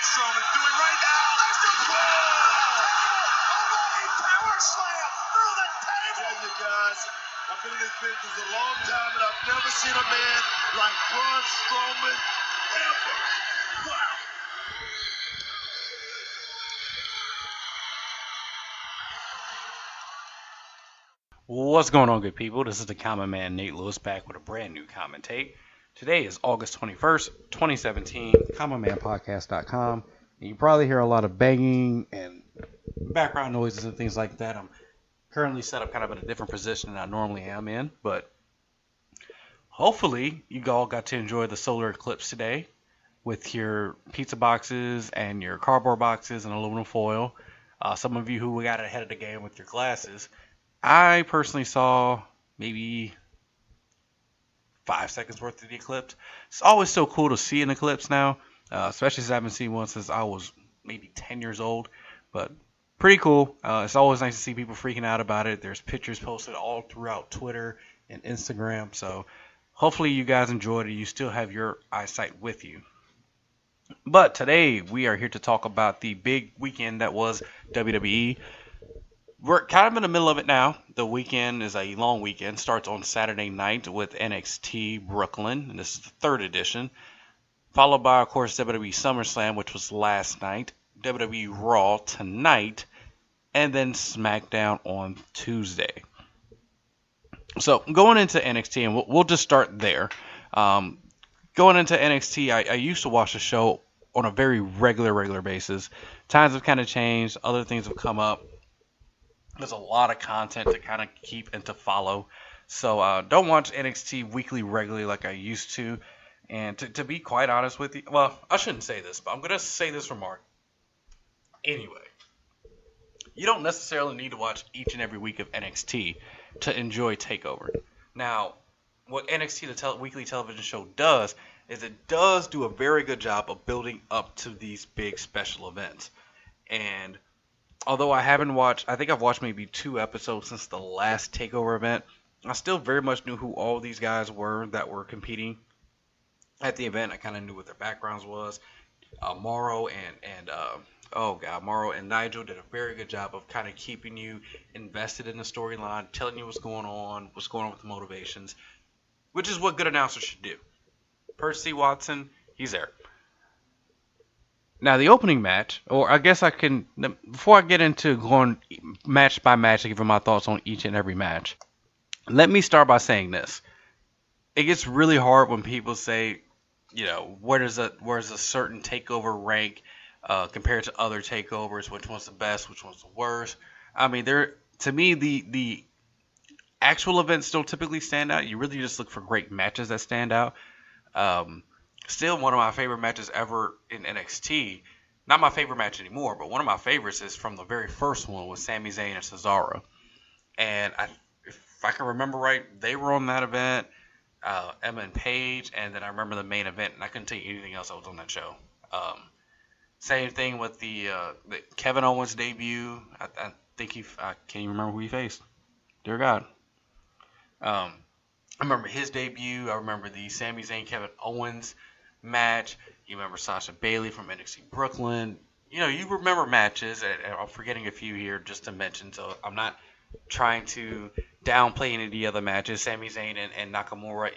Strowman's doing right now. Power slam through the table. Tell you guys, I've been in this business a long time, and I've never seen a man like Braun Strowman ever. Wow. What's going on, good people? This is the Common Man Nate Lewis back with a brand new commentate. Today is August 21st, 2017, commonmanpodcast.com. And you probably hear a lot of banging and background noises and things like that. I'm currently set up kind of in a different position than I normally am in, but hopefully you all got to enjoy the solar eclipse today with your pizza boxes and your cardboard boxes and aluminum foil. Some of you who got ahead of the game with your glasses. I personally saw maybe 5 seconds worth of the eclipse. It's always so cool to see an eclipse now, especially since I haven't seen one since I was maybe 10 years old. But pretty cool. It's always nice to see people freaking out about it. There's pictures posted all throughout Twitter and Instagram. So hopefully you guys enjoyed it. You still have your eyesight with you. But today we are here to talk about the big weekend that was WWE. We're kind of in the middle of it now. The weekend is a long weekend. Starts on Saturday night with NXT Brooklyn, and this is the third edition. Followed by, of course, WWE Summerslam, which was last night. WWE Raw tonight. And then SmackDown on Tuesday. So, going into NXT, and we'll just start there. Going into NXT, I used to watch the show on a very regular basis. Times have kind of changed. Other things have come up. There's a lot of content to kind of keep and to follow. So don't watch NXT weekly regularly like I used to. And to be quite honest with you, well, I shouldn't say this, but I'm going to say this remark. Anyway, you don't necessarily need to watch each and every week of NXT to enjoy TakeOver. Now, what NXT, the weekly television show, does is it does do a very good job of building up to these big special events. And although I haven't watched, I think I've watched maybe 2 episodes since the last TakeOver event, I still very much knew who all these guys were that were competing at the event. I kind of knew what their backgrounds was. Morrow and Nigel did a very good job of kind of keeping you invested in the storyline, telling you what's going on with the motivations, which is what good announcers should do. Percy Watson, he's there. Now, the opening match, or I guess I can, before I get into going match by match and giving my thoughts on each and every match, let me start by saying this. It gets really hard when people say, you know, where does a certain takeover rank compared to other takeovers? Which one's the best? Which one's the worst? I mean, to me, the actual events still typically stand out. You really just look for great matches that stand out. Still one of my favorite matches ever in NXT. Not my favorite match anymore, but one of my favorites is from the very first one with Sami Zayn and Cesaro. And if I can remember right, they were on that event, Emma and Paige, and then I remember the main event, and I couldn't tell you anything else that was on that show. Same thing with the Kevin Owens debut. I think I can't even remember who he faced. Dear God. I remember his debut. I remember the Sami Zayn Kevin Owens match. You remember Sasha Bailey from NXT Brooklyn. You know, you remember matches, and I'm forgetting a few here just to mention, so I'm not trying to downplay any of the other matches. Sami Zayn and Nakamura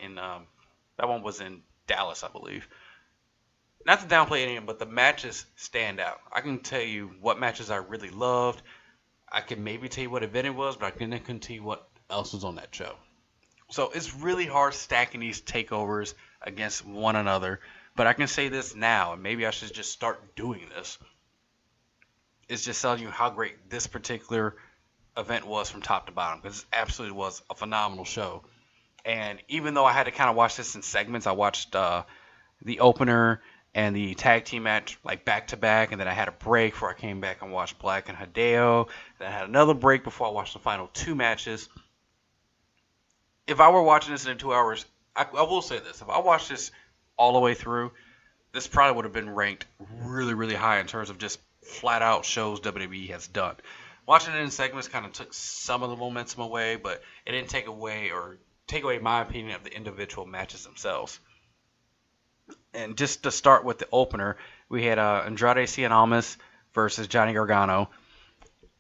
that one was in Dallas, I believe. Not to downplay any of them, but the matches stand out. I can tell you what matches I really loved. I can maybe tell you what event it was, but I couldn't tell you what else was on that show. So it's really hard stacking these takeovers against one another. But I can say this now, and maybe I should just start doing this. It's just telling you how great this particular event was from top to bottom. Because it absolutely was a phenomenal show. And even though I had to kind of watch this in segments, I watched the opener and the tag team match like back to back. And then I had a break before I came back and watched Black and Hideo. Then I had another break before I watched the final 2 matches. If I were watching this in 2 hours, I will say this. If I watched this all the way through, this probably would have been ranked really, really high in terms of just flat out shows WWE has done. Watching it in segments kind of took some of the momentum away, but it didn't take away my opinion of the individual matches themselves. And just to start with the opener, we had Andrade Cien Almas versus Johnny Gargano.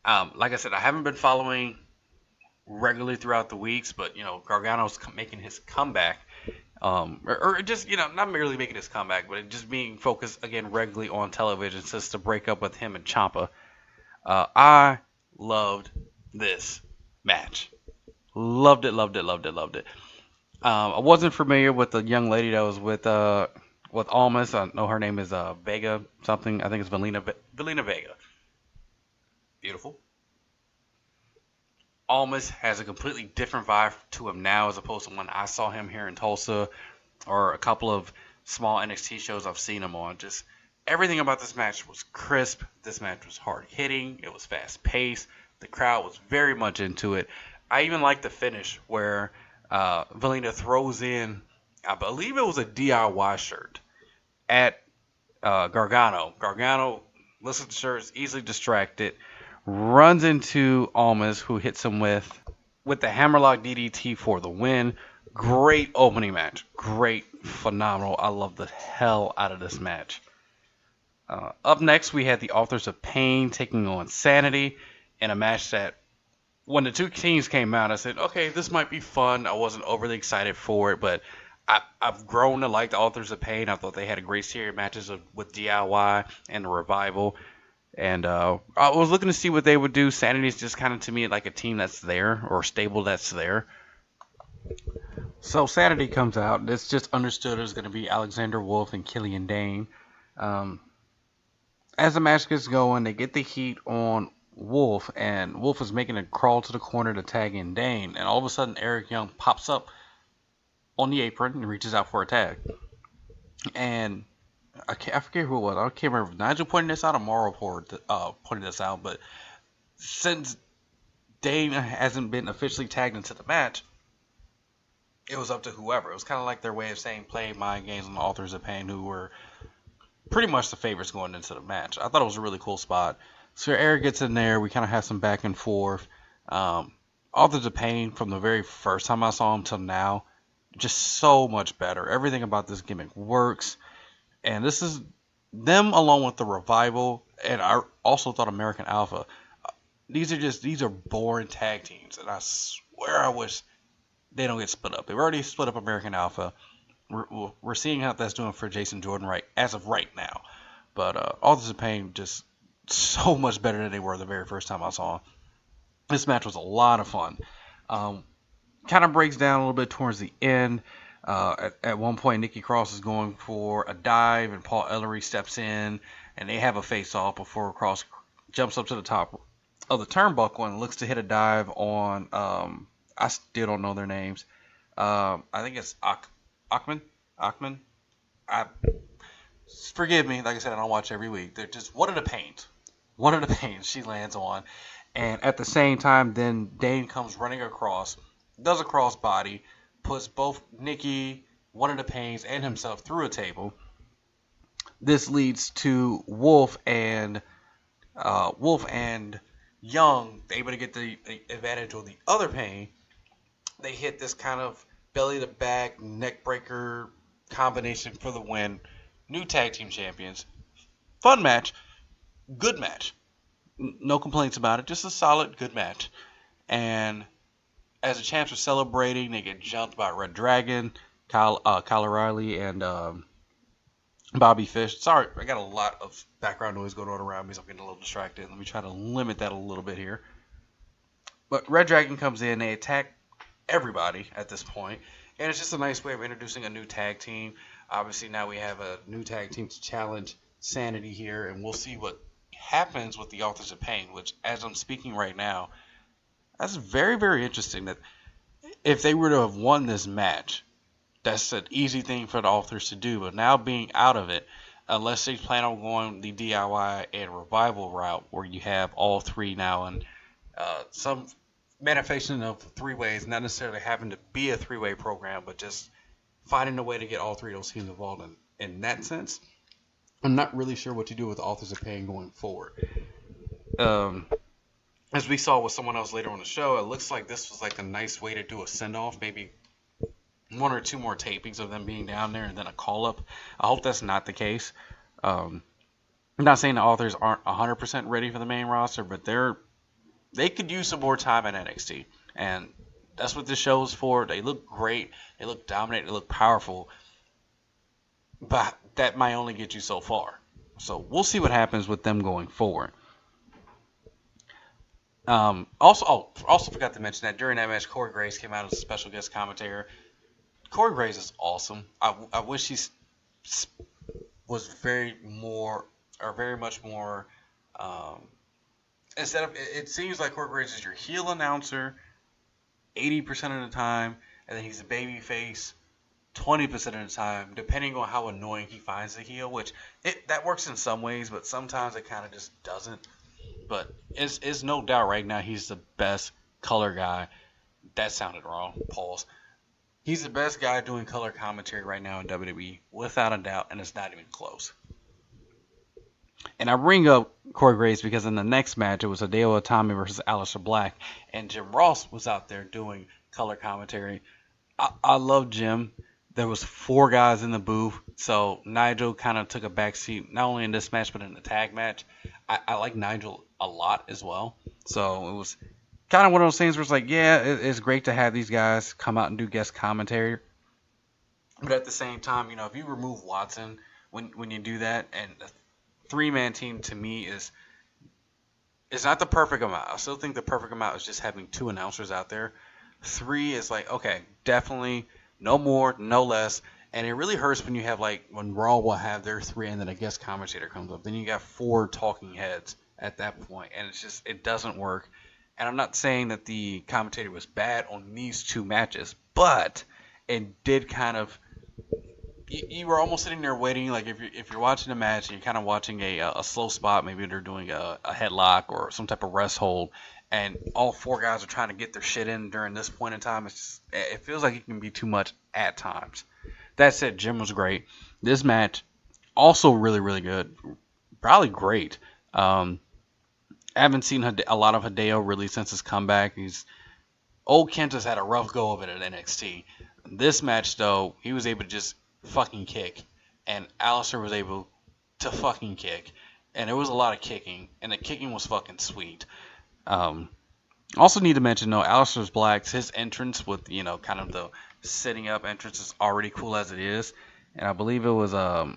Like I said, I haven't been following regularly throughout the weeks, but Gargano's making his comeback, or just not merely making his comeback, but just being focused again regularly on television since the breakup with him and Ciampa. I loved this match. Loved it, loved it, loved it, loved it. I wasn't familiar with the young lady that was with Almas. I know her name is Vega something. I think it's Velina Vega. Beautiful. Almas has a completely different vibe to him now as opposed to when I saw him here in Tulsa or a couple of small NXT shows I've seen him on. Just everything about this match was crisp. This match was hard hitting. It was fast paced. The crowd was very much into it. I even liked the finish where Velina throws in, I believe it was a DIY shirt at Gargano. Gargano looks at the shirt, is easily distracted, runs into Almas, who hits him with the hammerlock DDT for the win. Great opening match. Great, phenomenal. I love the hell out of this match. Up next, we had the Authors of Pain taking on Sanity in a match that, when the two teams came out, I said, okay, this might be fun. I wasn't overly excited for it, but I've grown to like the Authors of Pain. I thought they had a great series of matches with DIY and the Revival. And I was looking to see what they would do. Sanity's just kind of, to me, like a team that's there, or a stable that's there. So Sanity comes out. It's just understood it's going to be Alexander Wolf and Killian Dane. As the match gets going, they get the heat on Wolf, and Wolf is making a crawl to the corner to tag in Dane. And all of a sudden, Eric Young pops up on the apron and reaches out for a tag. And I forget who it was. I can't remember. Nigel pointed this out or Morrow pointed this out. But since Dane hasn't been officially tagged into the match, it was up to whoever. It was kind of like their way of saying play mind games on the Authors of Pain, who were pretty much the favorites going into the match. I thought it was a really cool spot. So Eric gets in there. We kind of have some back and forth. Authors of Pain, from the very first time I saw him till now, just so much better. Everything about this gimmick works. And this is them along with the Revival, and I also thought American Alpha. These are boring tag teams, and I swear I wish they don't get split up. They've already split up American Alpha. We're seeing how that's doing for Jason Jordan as of right now. But Authors of Pain just so much better than they were the very first time I saw them. This match was a lot of fun. Kind of breaks down a little bit towards the end. At one point, Nikki Cross is going for a dive, and Paul Ellering steps in, and they have a face-off before Cross jumps up to the top of the turnbuckle and looks to hit a dive on, I still don't know their names. I think it's Achman. Forgive me, like I said, I don't watch every week. They're just one of the pains she lands on. And at the same time, then Dane comes running across, does a crossbody, puts both Nikki, one of the Pains, and himself through a table. This leads to Wolf and Young able to get the advantage on the other Pain. They hit this kind of belly to back neck breaker combination for the win. New tag team champions. Fun match. Good match. No complaints about it. Just a solid, good match. And as the champs are celebrating, they get jumped by Red Dragon, Kyle O'Reilly, and Bobby Fish. Sorry, I got a lot of background noise going on around me, so I'm getting a little distracted. Let me try to limit that a little bit here. But Red Dragon comes in. They attack everybody at this point. And it's just a nice way of introducing a new tag team. Obviously, now we have a new tag team to challenge Sanity here. And we'll see what happens with the Authors of Pain, which, as I'm speaking right now, that's very, very interesting. That if they were to have won this match, that's an easy thing for the Authors to do. But now being out of it, unless they plan on going the DIY and Revival route, where you have all three now, and some manifestation of three ways, not necessarily having to be a three-way program, but just finding a way to get all three of those teams involved in that sense. I'm not really sure what to do with the Authors of Pain going forward. As we saw with someone else later on the show, it looks like this was like a nice way to do a send-off, maybe one or two more tapings of them being down there and then a call-up. I hope that's not the case. I'm not saying the authors aren't 100% ready for the main roster, but they could use some more time at NXT, and that's what this show is for. They look great, they look dominant, they look powerful, but that might only get you so far. So we'll see what happens with them going forward. Also forgot to mention that during that match, Corey Graves came out as a special guest commentator. Corey Graves is awesome. I wish he was very much more. Instead of, it seems like Corey Graves is your heel announcer 80% of the time, and then he's a baby face 20% of the time, depending on how annoying he finds the heel, which that works in some ways, but sometimes it kind of just doesn't. But it's no doubt right now he's the best color guy. That sounded wrong. Pause. He's the best guy doing color commentary right now in WWE, without a doubt, and it's not even close. And I bring up Corey Graves because in the next match, it was Hideo Itami versus Aleister Black, and Jim Ross was out there doing color commentary. I love Jim. There was 4 guys in the booth, so Nigel kind of took a backseat, not only in this match, but in the tag match. I like Nigel a lot as well. So it was kind of one of those things where it's like, yeah, it's great to have these guys come out and do guest commentary. But at the same time, if you remove Watson when you do that, and a 3-man team to me is not the perfect amount. I still think the perfect amount is just having 2 announcers out there. 3 is like, okay, definitely no more, no less. And it really hurts when you have when Raw will have their 3 and then a guest commentator comes up. Then you got 4 talking heads at that point, and it doesn't work. And I'm not saying that the commentator was bad on these 2 matches, but it did kind of. You were almost sitting there waiting, like if you're watching a match and you're kind of watching a slow spot, maybe they're doing a headlock or some type of rest hold, and all 4 guys are trying to get their shit in during this point in time. It feels like it can be too much at times. That said, Jim was great. This match, also really, really good. Probably great. I haven't seen a lot of Hideo really since his comeback. Old Kent has had a rough go of it at NXT. This match, though, he was able to just fucking kick. And Aleister was able to fucking kick. And there was a lot of kicking. And the kicking was fucking sweet. Also need to mention, though, Aleister Black's, his entrance with, kind of the sitting up entrance is already cool as it is. And I believe it was, I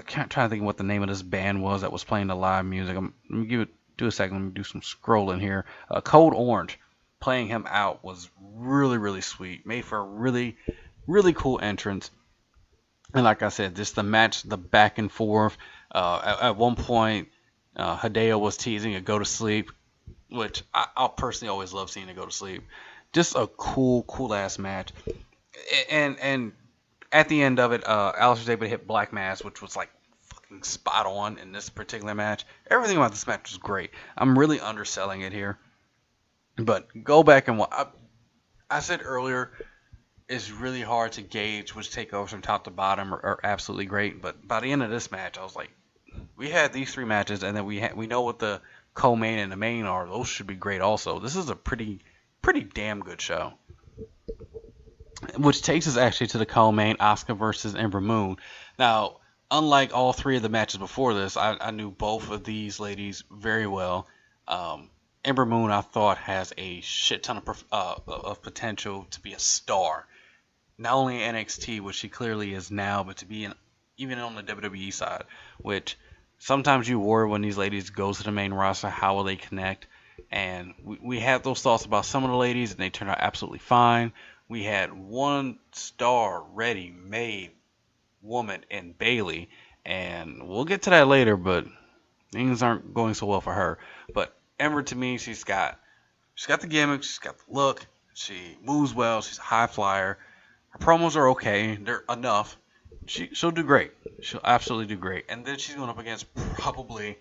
can't try to think of what the name of this band was that was playing the live music. Let me do a second. Let me do some scrolling here. Code Orange playing him out was really, really sweet. Made for a really, really cool entrance. And like I said, just the match, the back and forth. At one point, Hideo was teasing a go to sleep, which I personally always love seeing a go to sleep. Just a cool ass match. And at the end of it, Aleister was able to hit Black Mass, which was like fucking spot on in this particular match. Everything about this match was great. I'm really underselling it here. But go back and watch. I said earlier, it's really hard to gauge which takeovers from top to bottom are absolutely great. But by the end of this match, I was like, we had these 3 matches, and then we know what the co-main and the main are. Those should be great also. This is a pretty damn good show. Which takes us actually to the co-main, Asuka versus Ember Moon. Now, unlike all 3 of the matches before this, I knew both of these ladies very well. Ember Moon, I thought, has a shit ton of potential to be a star. Not only in NXT, which she clearly is now, but to be even on the WWE side, which sometimes you worry when these ladies go to the main roster, how will they connect? And we had those thoughts about some of the ladies, and they turned out absolutely fine. We had 1 star ready made woman in Bayley, and we'll get to that later, but things aren't going so well for her. But Ember, to me, she's got the gimmick, she's got the look, she moves well, she's a high flyer. Her promos are okay, they're enough. She'll do great. She'll absolutely do great. And then she's going up against probably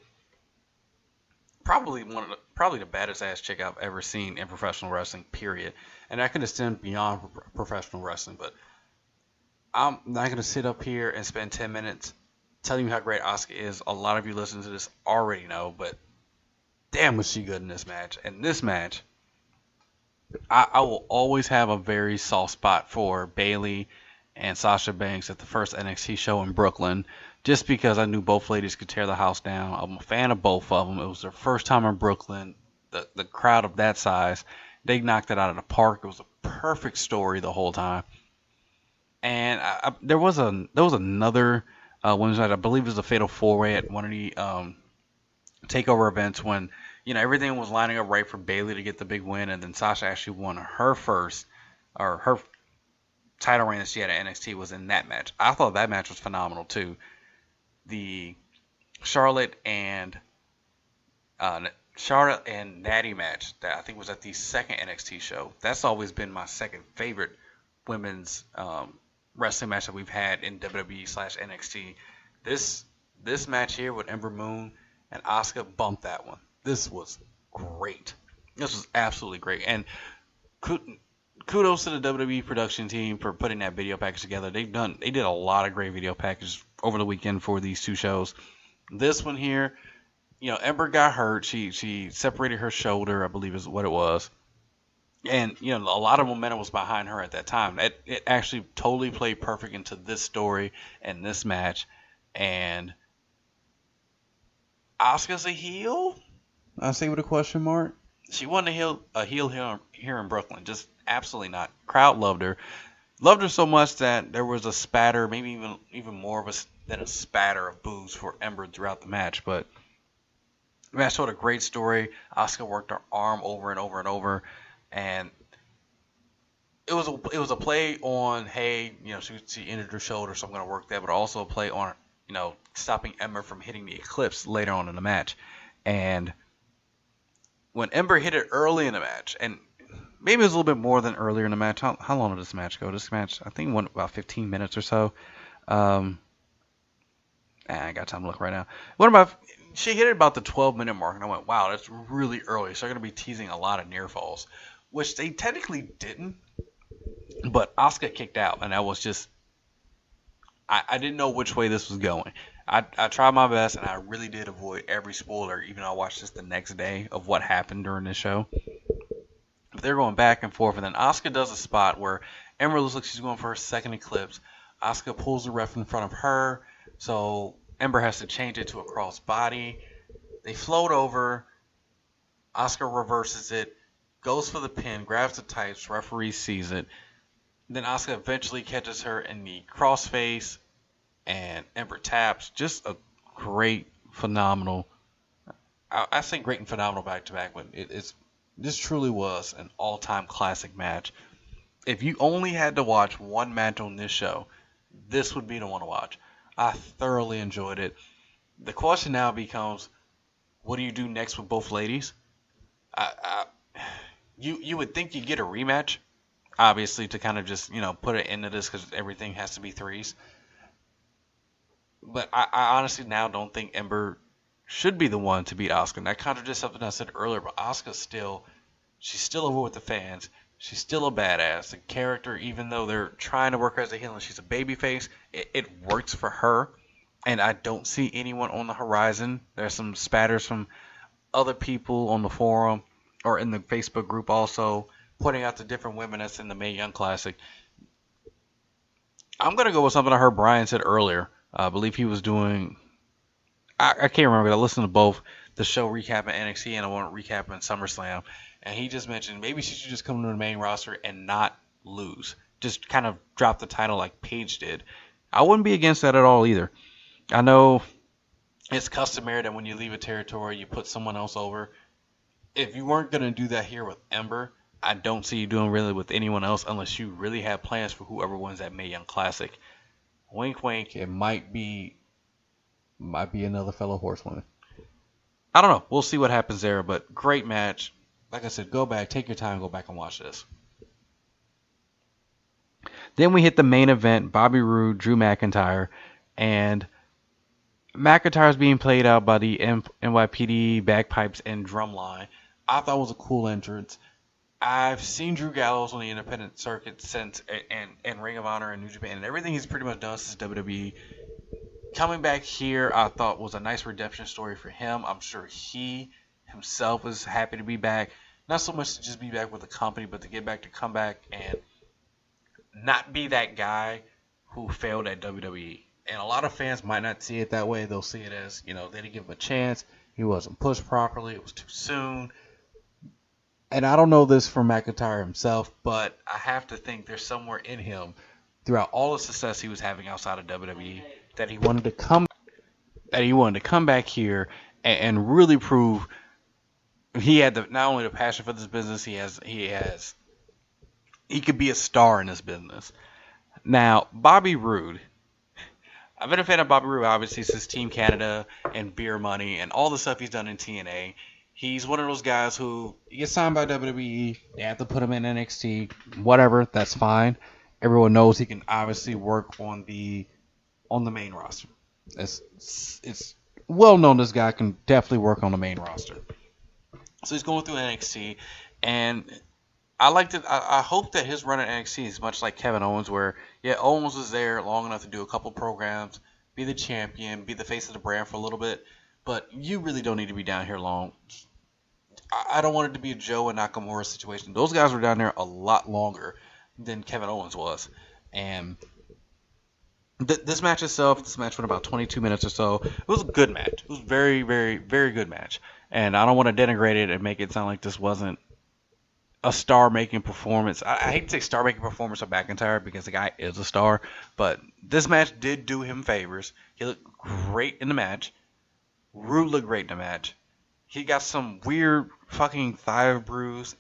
the baddest ass chick I've ever seen in professional wrestling, period. And that could extend beyond professional wrestling, but I'm not going to sit up here and spend 10 minutes telling you how great Asuka is. A lot of you listening to this already know, but damn was she good in this match. And this match, I will always have a very soft spot for Bayley and Sasha Banks at the first NXT show in Brooklyn. just because I knew both ladies could tear the house down. I'm a fan of both of them. It was their first time in Brooklyn. The crowd of that size, they knocked it out of the park. It was a perfect story the whole time. And there was another women's match. I believe it was a Fatal 4-Way at one of the takeover events when everything was lining up right for Bayley to get the big win, and then Sasha actually won her first her title reign that she had at NXT was in that match. I thought that match was phenomenal too. The Charlotte and Natty match that I think was at the second NXT show. That's always been my second favorite women's wrestling match that we've had in WWE/NXT. This match here with Ember Moon and Asuka bumped that one. This was great. This was absolutely great. And kudos to the WWE production team for putting that video package together. They did a lot of great video packages over the weekend for these two shows. This one here, Ember got hurt. She separated her shoulder, I believe is what it was. And, a lot of momentum was behind her at that time. It actually totally played perfect into this story and this match. And Asuka's a heel? I say with a question mark. She wasn't a heel here in Brooklyn. Just absolutely not. Crowd loved her. Loved her so much that there was a spatter, maybe even more than a spatter of boos for Ember throughout the match. But the match told a great story. Asuka worked her arm over and over and over. And it was a play on, hey, she injured her shoulder, so I'm going to work that, but also a play on, stopping Ember from hitting the Eclipse later on in the match. And when Ember hit it early in the match, and maybe it was a little bit more than earlier in the match. How long did this match go? This match, I think, went about 15 minutes or so. I ain't got time to look right now. She hit it about the 12-minute mark, and I went, wow, that's really early. So they're going to be teasing a lot of near falls, which they technically didn't. But Asuka kicked out, and that was just, I didn't know which way this was going. I tried my best, and I really did avoid every spoiler, even though I watched this the next day of what happened during this show. But they're going back and forth, and then Asuka does a spot where Ember looks like she's going for her second Eclipse. Asuka pulls the ref in front of her, so Ember has to change it to a cross body. They float over. Asuka reverses it, goes for the pin, grabs the tights, referee sees it. Then Asuka eventually catches her in the crossface, and Ember taps. Just a great, phenomenal. I say great and phenomenal back-to-back, but this truly was an all-time classic match. If you only had to watch one match on this show, this would be the one to watch. I thoroughly enjoyed it. The question now becomes, what do you do next with both ladies? You would think you'd get a rematch, obviously, to kind of just, put an end to this because everything has to be threes. But I honestly now don't think Ember should be the one to beat Asuka. And that contradicts something I said earlier, but Asuka's she's still over with the fans. She's still a badass. The character, even though they're trying to work her as a heel and she's a babyface, it works for her. And I don't see anyone on the horizon. There's some spatters from other people on the forum or in the Facebook group also pointing out the different women that's in the Mae Young Classic. I'm going to go with something I heard Brian said earlier. I believe he was doing... I can't remember. I listened to both the show recapping NXT and the one recapping SummerSlam. And he just mentioned maybe she should just come to the main roster and not lose. Just kind of drop the title like Paige did. I wouldn't be against that at all either. I know it's customary that when you leave a territory, you put someone else over. If you weren't going to do that here with Ember, I don't see you doing really with anyone else unless you really have plans for whoever wins that Mae Young Classic. Wink, wink. It might be another fellow horsewoman. I don't know. We'll see what happens there, but great match. Like I said, go back, take your time, go back and watch this. Then we hit the main event, Bobby Roode, Drew McIntyre, and McIntyre's being played out by the NYPD bagpipes and drumline. I thought it was a cool entrance. I've seen Drew Gallows on the independent circuit since, and Ring of Honor and New Japan, and everything he's pretty much done since WWE. Coming back here, I thought was a nice redemption story for him. I'm sure he himself is happy to be back. Not so much to just be back with the company, but to get back to come back and not be that guy who failed at WWE. And a lot of fans might not see it that way. They'll see it as, they didn't give him a chance. He wasn't pushed properly. It was too soon. And I don't know this from McIntyre himself, but I have to think there's somewhere in him, throughout all the success he was having outside of WWE, that he wanted to come back here and really prove he had not only the passion for this business, he could be a star in this business. Now, Bobby Roode. I've been a fan of Bobby Roode, obviously, since Team Canada and Beer Money and all the stuff he's done in TNA. He's one of those guys who gets signed by WWE. They have to put him in NXT. Whatever, that's fine. Everyone knows he can obviously work on the main roster. It's well known this guy can definitely work on the main roster. So he's going through NXT, and I hope that his run at NXT is much like Kevin Owens, where Owens was there long enough to do a couple programs, be the champion, be the face of the brand for a little bit, but you really don't need to be down here long. I don't want it to be a Joe and Nakamura situation. Those guys were down there a lot longer than Kevin Owens was, and this match went about 22 minutes or so. It was a good match. It was a very, very, very good match, and I don't want to denigrate it and make it sound like this wasn't a star-making performance. I hate to say star-making performance of McIntyre because the guy is a star, but this match did do him favors. He looked great in the match. Roode looked great in the match. He got some weird fucking thigh bruise.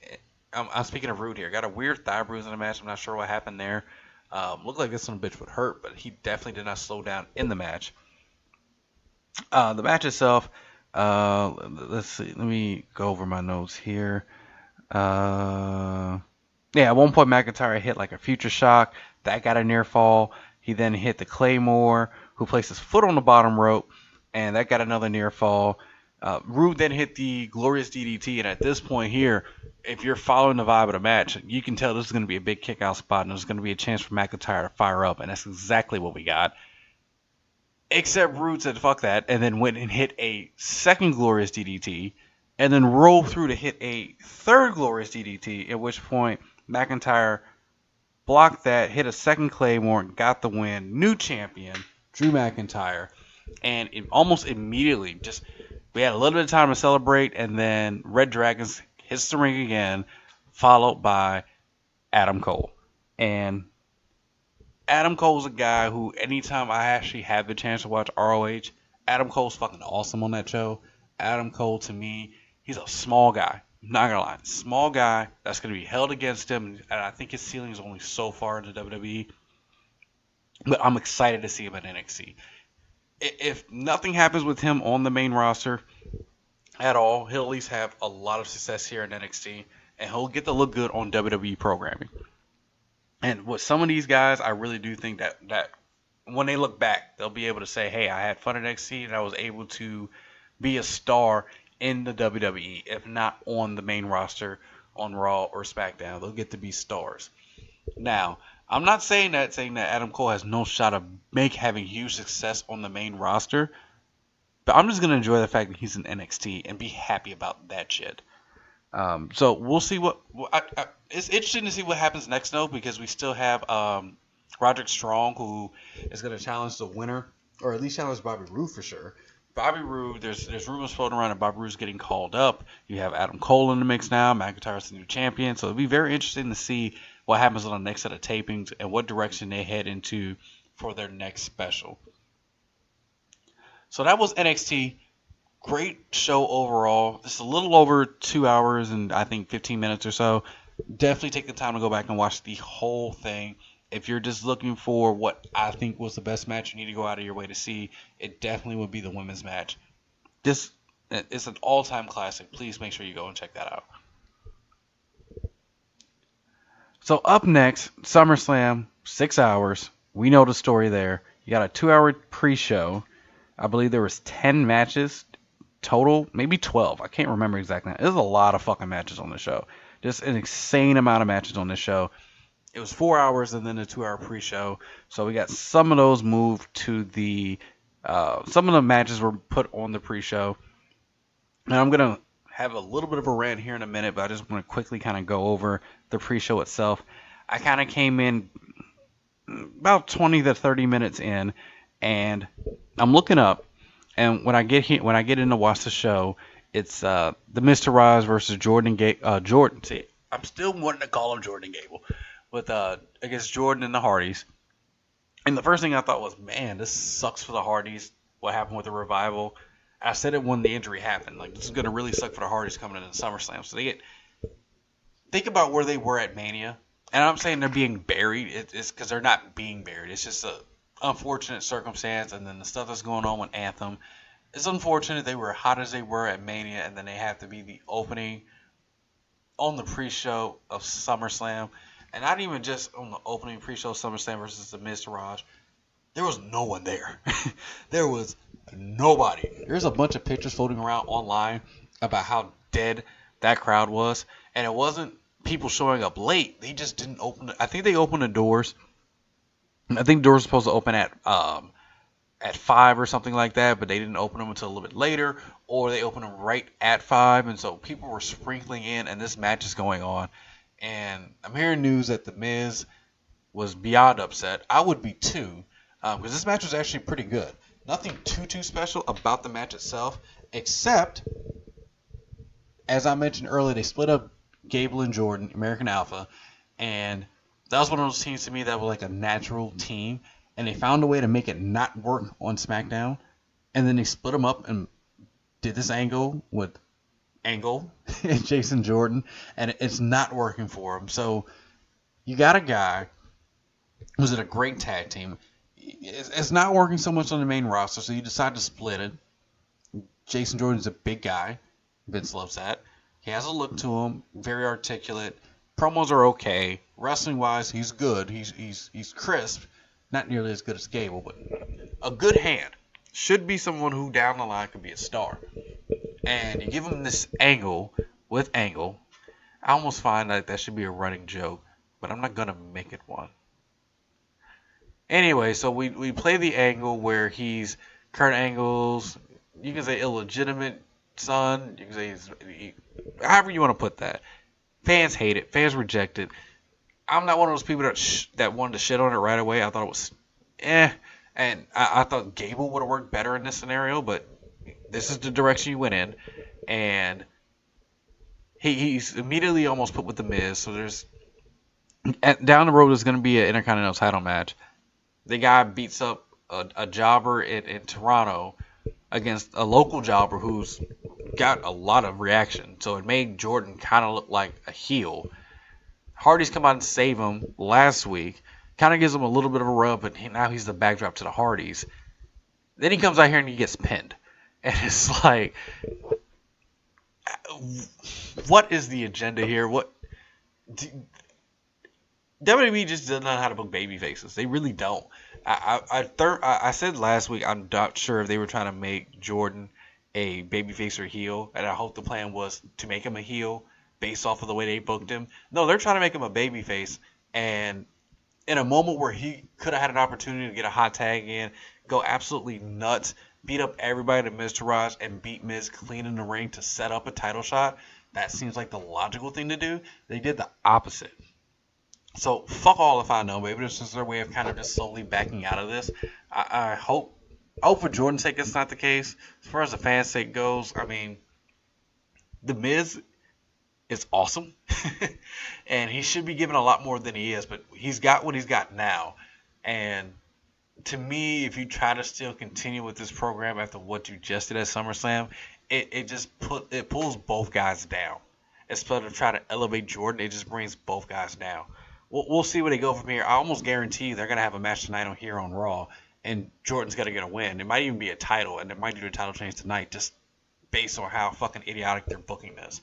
I'm speaking of Roode here. Got a weird thigh bruise in the match. I'm not sure what happened there. Looked like this son of a bitch would hurt, but he definitely did not slow down in the match. The match itself, let's see. Let me go over my notes here. At one point McIntyre hit like a future shock. That got a near fall. He then hit the Claymore, who placed his foot on the bottom rope, and that got another near fall. Roode then hit the Glorious DDT, and at this point here, if you're following the vibe of the match, you can tell this is going to be a big kick-out spot, and there's going to be a chance for McIntyre to fire up, and that's exactly what we got. Except Roode said, fuck that, and then went and hit a second Glorious DDT, and then rolled through to hit a third Glorious DDT, at which point McIntyre blocked that, hit a second Claymore, and got the win. New champion, Drew McIntyre. And almost immediately, we had a little bit of time to celebrate, and then Red Dragons hits the ring again, followed by Adam Cole. And Adam Cole's a guy who, anytime I actually have the chance to watch ROH, Adam Cole's fucking awesome on that show. Adam Cole, to me, he's a small guy. I'm not gonna lie. Small guy that's going to be held against him, and I think his ceiling is only so far into WWE. But I'm excited to see him at NXT. If nothing happens with him on the main roster at all, he'll at least have a lot of success here in NXT, and he'll get to look good on WWE programming. And with some of these guys, I really do think that when they look back, they'll be able to say, hey, I had fun at NXT, and I was able to be a star in the WWE, if not on the main roster on Raw or SmackDown. They'll get to be stars. Now, I'm not saying that Adam Cole has no shot of having huge success on the main roster, but I'm just going to enjoy the fact that he's in NXT and be happy about that shit. So we'll see it's interesting to see what happens next, though, because we still have Roderick Strong, who is going to challenge the winner, or at least challenge Bobby Roode for sure. Bobby Roode, there's rumors floating around that Bobby Roode's getting called up. You have Adam Cole in the mix now. McIntyre's the new champion. So it'll be very interesting to see what happens on the next set of tapings and what direction they head into for their next special. So that was NXT. Great show overall. Just a little over 2 hours and I think 15 minutes or so. Definitely take the time to go back and watch the whole thing. If you're just looking for what I think was the best match you need to go out of your way to see, it definitely would be the women's match. This is an all-time classic. Please make sure you go and check that out. So up next, SummerSlam, 6 hours. We know the story there. You got a 2-hour pre-show. I believe there was 10 matches total, maybe 12. I can't remember exactly. There's a lot of fucking matches on the show. Just an insane amount of matches on this show. It was 4 hours and then a 2-hour pre-show. So we got some of those moved to the... some of the matches were put on the pre-show. And I'm going to have a little bit of a rant here in a minute, but I just want to quickly kind of go over the pre-show itself. I kind of came in about 20 to 30 minutes in, And I'm looking up, and when I get in to watch the show, it's the Mr. Rise versus Jordan. See, I'm still wanting to call him Jordan Gable, with against Jordan and the Hardys. And the first thing I thought was, man, this sucks for the Hardys. What happened with the Revival? I said it when the injury happened. Like, this is gonna really suck for the Hardys coming into SummerSlam. So think about where they were at Mania. And I'm saying they're being buried. It's because they're not being buried. It's just a unfortunate circumstance, and then the stuff that's going on with Anthem. It's unfortunate they were hot as they were at Mania, and then they have to be the opening on the pre-show of SummerSlam. And not even just on the opening pre-show of SummerSlam versus the Miz Taraj. There was no one there. There was nobody. There's a bunch of pictures floating around online about how dead that crowd was. And it wasn't people showing up late. They just didn't open I think they opened the doors. I think doors were supposed to open at 5 or something like that, but they didn't open them until a little bit later, or they opened them right at 5, and so people were sprinkling in, and this match is going on. And I'm hearing news that The Miz was beyond upset. I would be too, because this match was actually pretty good. Nothing too special about the match itself, except, as I mentioned earlier, they split up Gable and Jordan, American Alpha, and that was one of those teams to me that was like a natural team, and they found a way to make it not work on SmackDown, and then they split them up and did this angle with Angle and Jason Jordan, and it's not working for him. So you got a guy who's in a great tag team. It's not working so much on the main roster, so you decide to split it. Jason Jordan's a big guy. Vince loves that. He has a look to him, very articulate. Promos are okay. Wrestling-wise, he's good. He's crisp. Not nearly as good as Gable, but a good hand. Should be someone who down the line could be a star. And you give him this angle with Angle. I almost find that should be a running joke, but I'm not going to make it one. Anyway, so we play the angle where he's Kurt Angle's, you can say illegitimate son. You can say however you want to put that. Fans hate it. Fans reject it. I'm not one of those people that wanted to shit on it right away. I thought it was and I thought Gable would have worked better in this scenario, but this is the direction you went in, and he's immediately almost put with the Miz. So down the road there's going to be an Intercontinental title match. The guy beats up a jobber in Toronto against a local jobber who's got a lot of reaction. So it made Jordan kind of look like a heel. Hardy's come out and save him last week. Kind of gives him a little bit of a rub, but now he's the backdrop to the Hardys. Then he comes out here and he gets pinned. And it's like, what is the agenda here? WWE just doesn't know how to book baby faces. They really don't. I said last week I'm not sure if they were trying to make Jordan a babyface or heel, and I hope the plan was to make him a heel based off of the way they booked him. No, they're trying to make him a babyface, and in a moment where he could have had an opportunity to get a hot tag in, go absolutely nuts, beat up everybody to Miz Taraj, and beat Miz clean in the ring to set up a title shot, that seems like the logical thing to do. They did the opposite. So, fuck all if I know. Maybe this is their way of kind of just slowly backing out of this. I hope for Jordan's sake it's not the case. As far as the fans' sake goes, I mean, The Miz is awesome. And he should be given a lot more than he is, but he's got what he's got now. And to me, if you try to still continue with this program after what you just did at SummerSlam, it pulls both guys down. Instead of trying to elevate Jordan, it just brings both guys down. We'll see where they go from here. I almost guarantee they're going to have a match tonight here on Raw, and Jordan's going to get a win. It might even be a title, and they might do the title change tonight just based on how fucking idiotic their booking is.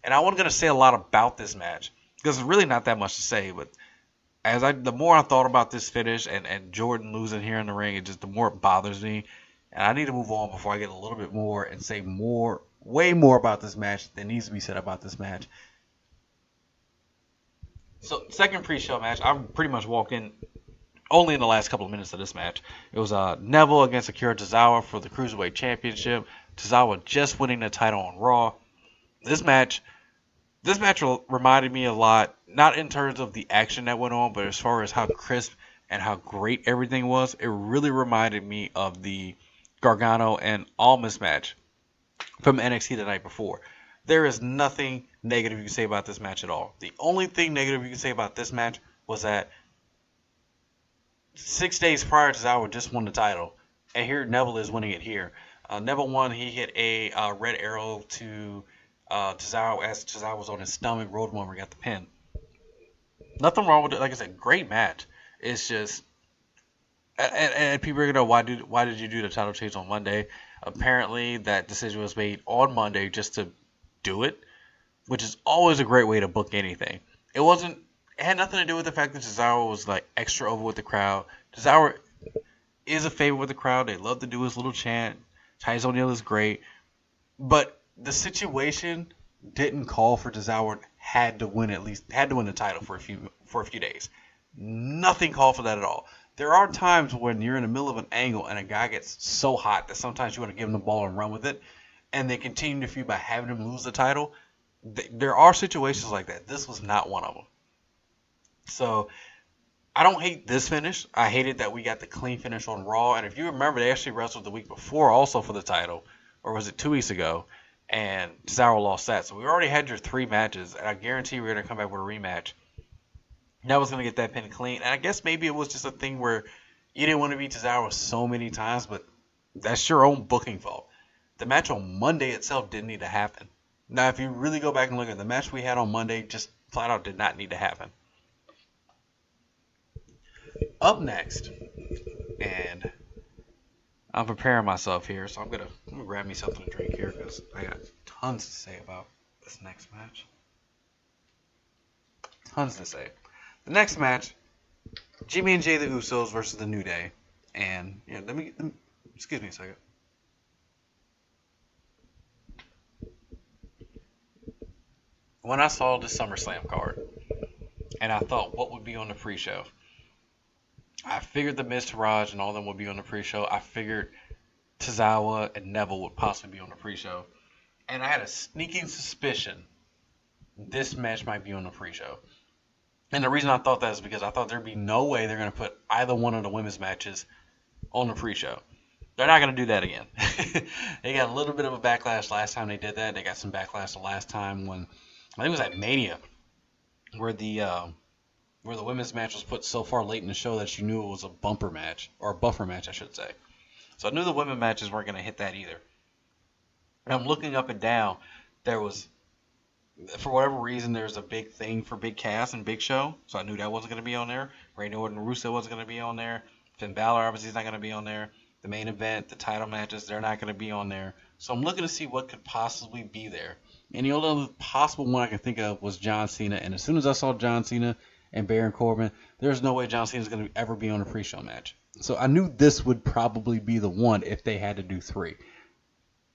And I wasn't going to say a lot about this match because there's really not that much to say, but the more I thought about this finish and Jordan losing here in the ring, the more it bothers me. And I need to move on before I get a little bit more and say way more about this match than needs to be said about this match. So, second pre-show match, I'm pretty much walking only in the last couple of minutes of this match. It was Neville against Akira Tozawa for the Cruiserweight Championship. Tozawa just winning the title on Raw. This match reminded me a lot, not in terms of the action that went on, but as far as how crisp and how great everything was, it really reminded me of the Gargano and Almas match from NXT the night before. There is nothing negative you can say about this match at all. The only thing negative you can say about this match was that 6 days prior, Tozawa just won the title, and here Neville is winning it here. Neville won. He hit a red arrow to Tozawa as Tozawa was on his stomach, rolled him over, got the pin. Nothing wrong with it. Like I said, great match. It's just, and people are gonna know why did you do the title change on Monday? Apparently, that decision was made on Monday just to do it, which is always a great way to book anything. It had nothing to do with the fact that Tozawa was like extra over with the crowd. Tozawa is a favorite with the crowd. They love to do his little chant. Titus O'Neil is great, but the situation didn't call for Tozawa had to win the title for a few days. Nothing called for that at all. There are times when you're in the middle of an angle and a guy gets so hot that sometimes you want to give him the ball and run with it, and they continue to feud by having him lose the title. There are situations like that. This was not one of them. So I don't hate this finish. I hated that we got the clean finish on Raw. And if you remember, they actually wrestled the week before also for the title. Or was it 2 weeks ago? And Tozawa lost that. So we already had your 3 matches. And I guarantee we're going to come back with a rematch. That was going to get that pin clean. And I guess maybe it was just a thing where you didn't want to beat Tozawa so many times. But that's your own booking fault. The match on Monday itself didn't need to happen. Now, if you really go back and look at the match we had on Monday, just flat out did not need to happen. Up next, and I'm preparing myself here, so I'm gonna grab me something to drink here because I got tons to say about this next match. Tons to say. The next match, Jimmy and Jay the Usos versus the New Day, and yeah, let me excuse me a second. When I saw the Summerslam card, and I thought what would be on the pre-show. I figured the Miz, Taraj, and all of them would be on the pre-show. I figured Tozawa and Neville would possibly be on the pre-show. And I had a sneaking suspicion this match might be on the pre-show. And the reason I thought that is because I thought there'd be no way they're going to put either one of the women's matches on the pre-show. They're not going to do that again. They got a little bit of a backlash last time they did that. They got some backlash the last time when, I think it was at Mania, where the women's match was put so far late in the show that you knew it was a bumper match, or a buffer match, I should say. So I knew the women's matches weren't going to hit that either. And I'm looking up and down. There was, for whatever reason, there's a big thing for Big Cass and Big Show, so I knew that wasn't going to be on there. Randy Orton and Russo wasn't going to be on there. Finn Balor obviously is not going to be on there. The main event, the title matches, they're not going to be on there. So I'm looking to see what could possibly be there. And the only possible one I can think of was John Cena. And as soon as I saw John Cena and Baron Corbin, there's no way John Cena is going to ever be on a pre-show match. So I knew this would probably be the one if they had to do 3.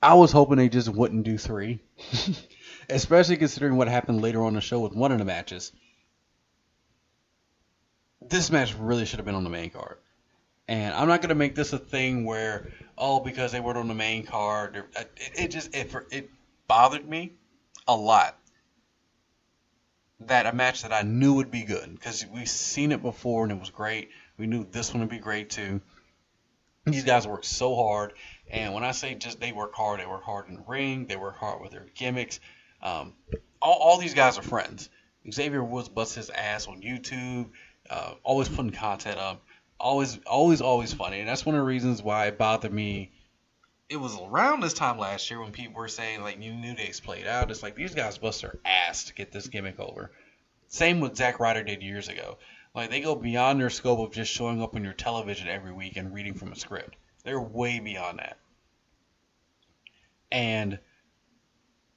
I was hoping they just wouldn't do 3, especially considering what happened later on the show with one of the matches. This match really should have been on the main card. And I'm not going to make this a thing where, because they weren't on the main card, it bothered me a lot. That a match that I knew would be good, because we've seen it before and it was great. We knew this one would be great too. These guys work so hard, and when I say just they work hard in the ring, they work hard with their gimmicks. All these guys are friends. Xavier Woods busts his ass on YouTube, always putting content up, always funny, and that's one of the reasons why it bothered me. It was around this time last year when people were saying, like, New Day's played out. It's like, these guys bust their ass to get this gimmick over. Same with Zack Ryder did years ago. Like, they go beyond their scope of just showing up on your television every week and reading from a script. They're way beyond that. And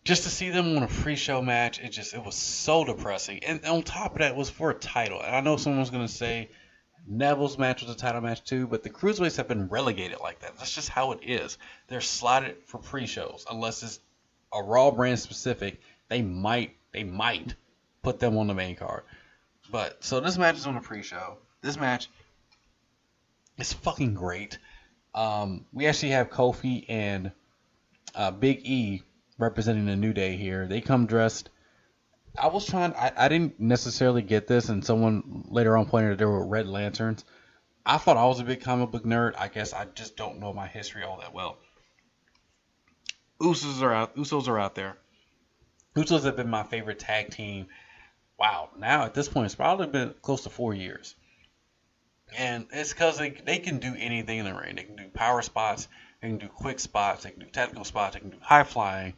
just to see them on a pre-show match, it was so depressing. And on top of that, it was for a title. And I know someone's going to say, Neville's match was a title match too, but the Cruiserweights have been relegated like that. That's just how it is. They're slotted for pre-shows. Unless it's a Raw brand specific, they might put them on the main card. But, so this match is on the pre-show. This match is fucking great. We actually have Kofi and Big E representing the New Day here. They come dressed. I didn't necessarily get this, and someone later on pointed out there were red lanterns. I thought I was a big comic book nerd. I guess I just don't know my history all that well. Usos are out. Usos are out there. Usos have been my favorite tag team. Wow, now at this point it's probably been close to 4 years. And it's because they can do anything in the ring. They can do power spots, they can do quick spots, they can do technical spots, they can do high flying.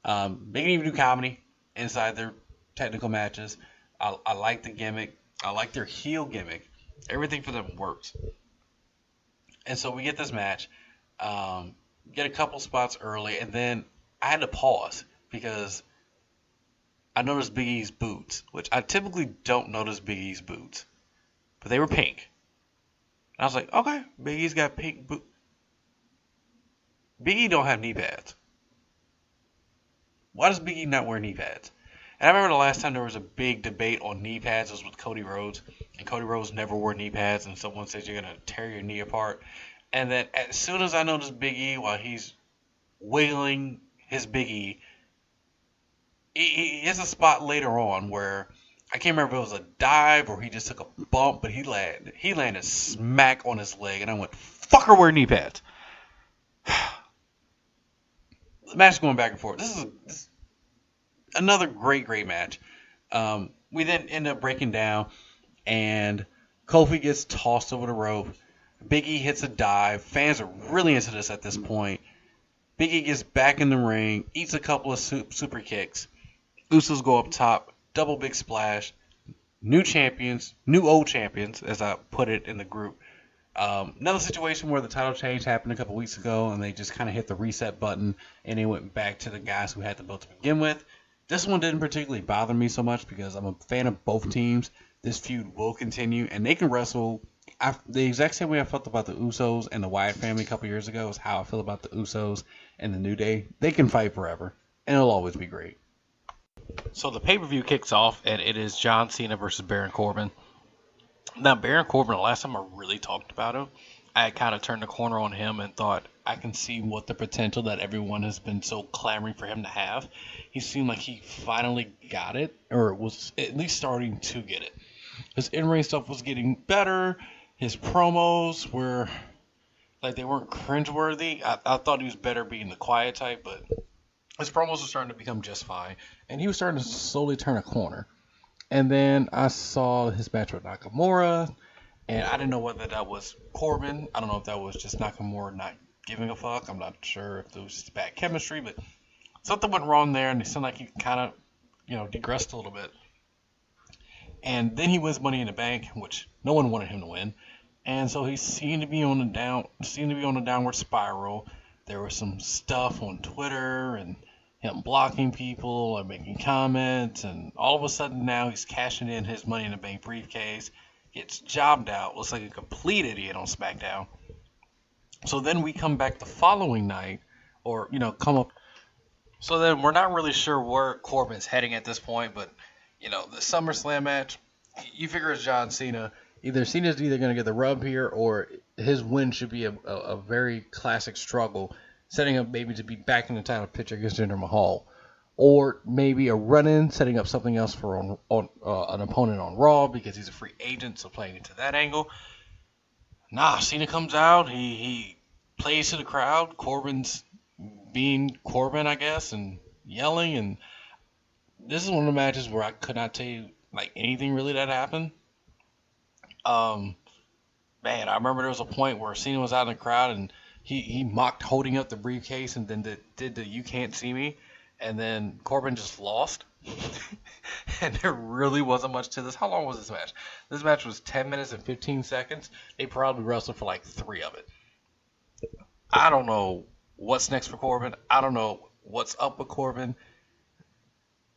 They can even do comedy inside their technical matches. I like the gimmick. I like their heel gimmick. Everything for them works. And so we get this match, get a couple spots early, and then I had to pause because I noticed Big E's boots, which I typically don't notice Big E's boots, but they were pink. And I was like, okay, Big E's got pink boots. Big E don't have knee pads. Why does Big E not wear knee pads? And I remember the last time there was a big debate on knee pads was with Cody Rhodes. And Cody Rhodes never wore knee pads. And someone says you're going to tear your knee apart. And then as soon as I noticed Big E while he's wiggling his Big E, he has a spot later on where I can't remember if it was a dive or he just took a bump. But he landed smack on his leg. And I went, fucker, wear knee pads. The match is going back and forth. This is another great match. We then end up breaking down, and Kofi gets tossed over the rope. Big E hits a dive. Fans are really into this at this point. Big E gets back in the ring, eats a couple of super kicks. Usos go up top, double big splash. New champions, new old champions, as I put it in the group. Another situation where the title change happened a couple weeks ago, and they just kind of hit the reset button, and they went back to the guys who had the belt to begin with. This one didn't particularly bother me so much because I'm a fan of both teams. This feud will continue, and they can wrestle. The exact same way I felt about the Usos and the Wyatt family a couple years ago is how I feel about the Usos and the New Day. They can fight forever, and it'll always be great. So the pay-per-view kicks off, and it is John Cena versus Baron Corbin. Now, Baron Corbin, the last time I really talked about him, I kind of turned the corner on him and thought I can see what the potential that everyone has been so clamoring for him to have. He seemed like he finally got it, or was at least starting to get it. His in-ring stuff was getting better. His promos were, like, they weren't cringeworthy. I thought he was better being the quiet type, but his promos were starting to become just fine. And he was starting to slowly turn a corner. And then I saw his match with Nakamura, and I didn't know whether that was Corbin. I don't know if that was just Nakamura not giving a fuck. I'm not sure if it was just bad chemistry, but something went wrong there, and it seemed like he kind of, digressed a little bit. And then he wins Money in the Bank, which no one wanted him to win, and so he seemed to be on a downward spiral. There was some stuff on Twitter and him blocking people or making comments, and all of a sudden now he's cashing in his Money in the Bank briefcase, gets jobbed out, looks like a complete idiot on SmackDown. So then we come back the following night, or, come up. So then we're not really sure where Corbin's heading at this point, but, the SummerSlam match, you figure it's John Cena. Cena's either going to get the rub here, or his win should be a very classic struggle, setting up maybe to be back in the title picture against Jinder Mahal. Or maybe a run-in, setting up something else for an opponent on Raw because he's a free agent, so playing into that angle. Nah, Cena comes out, he plays to the crowd. Corbin's being Corbin, I guess, and yelling. And this is one of the matches where I could not tell you anything really that happened. Man, I remember there was a point where Cena was out in the crowd and he mocked holding up the briefcase and then did the "you can't see me," and then Corbin just lost. And there really wasn't much to this. How long was this match? This match was 10 minutes and 15 seconds. They probably wrestled for 3 of it. I don't know what's next for Corbin. I don't know what's up with Corbin.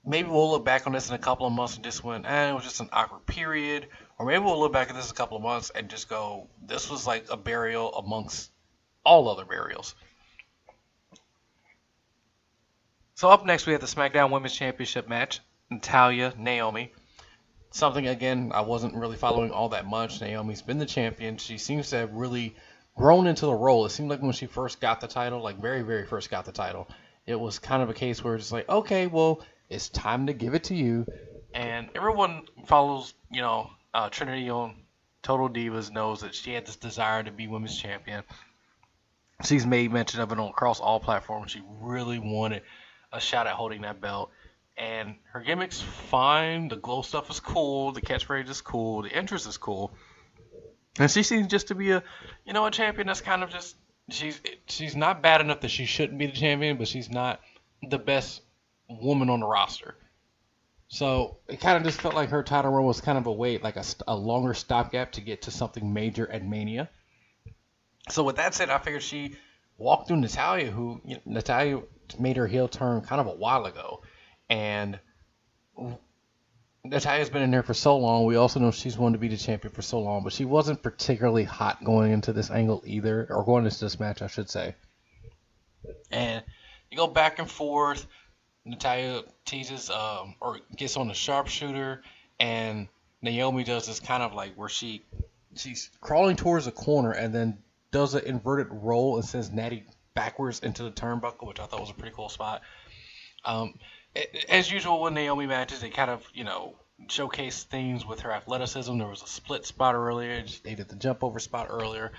Maybe we'll look back on this in a couple of months and just went, it was just an awkward period. Or maybe we'll look back at this in a couple of months and just go, this was like a burial amongst all other burials. So up next we have the SmackDown Women's Championship match. Natalya, Naomi. Something, again, I wasn't really following all that much. Naomi's been the champion. She seems to have really grown into the role. It seemed like when she first got the title, very, very first got the title, it was kind of a case where it's like, okay, well, it's time to give it to you. And everyone follows, Trinity on Total Divas knows that she had this desire to be women's champion. She's made mention of it across all platforms. She really wanted a shot at holding that belt. And her gimmick's fine. The glow stuff is cool. The catchphrase is cool. The entrance is cool. And she seems just to be a champion that's kind of just, she's not bad enough that she shouldn't be the champion, but she's not the best woman on the roster. So it kind of just felt like her title run was kind of a wait, like a longer stopgap to get to something major at Mania. So with that said, I figured she walked through Natalya, who Natalya made her heel turn kind of a while ago. And Natalya's been in there for so long. We also know she's wanted to be the champion for so long, but she wasn't particularly hot going into this angle either, or going into this match, I should say. And you go back and forth. Natalya teases or gets on the sharpshooter, and Naomi does this kind of like where she's crawling towards a corner and then does an inverted roll and sends Natty backwards into the turnbuckle, which I thought was a pretty cool spot. As usual with Naomi matches, they kind of, showcase things with her athleticism. There was a split spot earlier. They did the jump over spot earlier.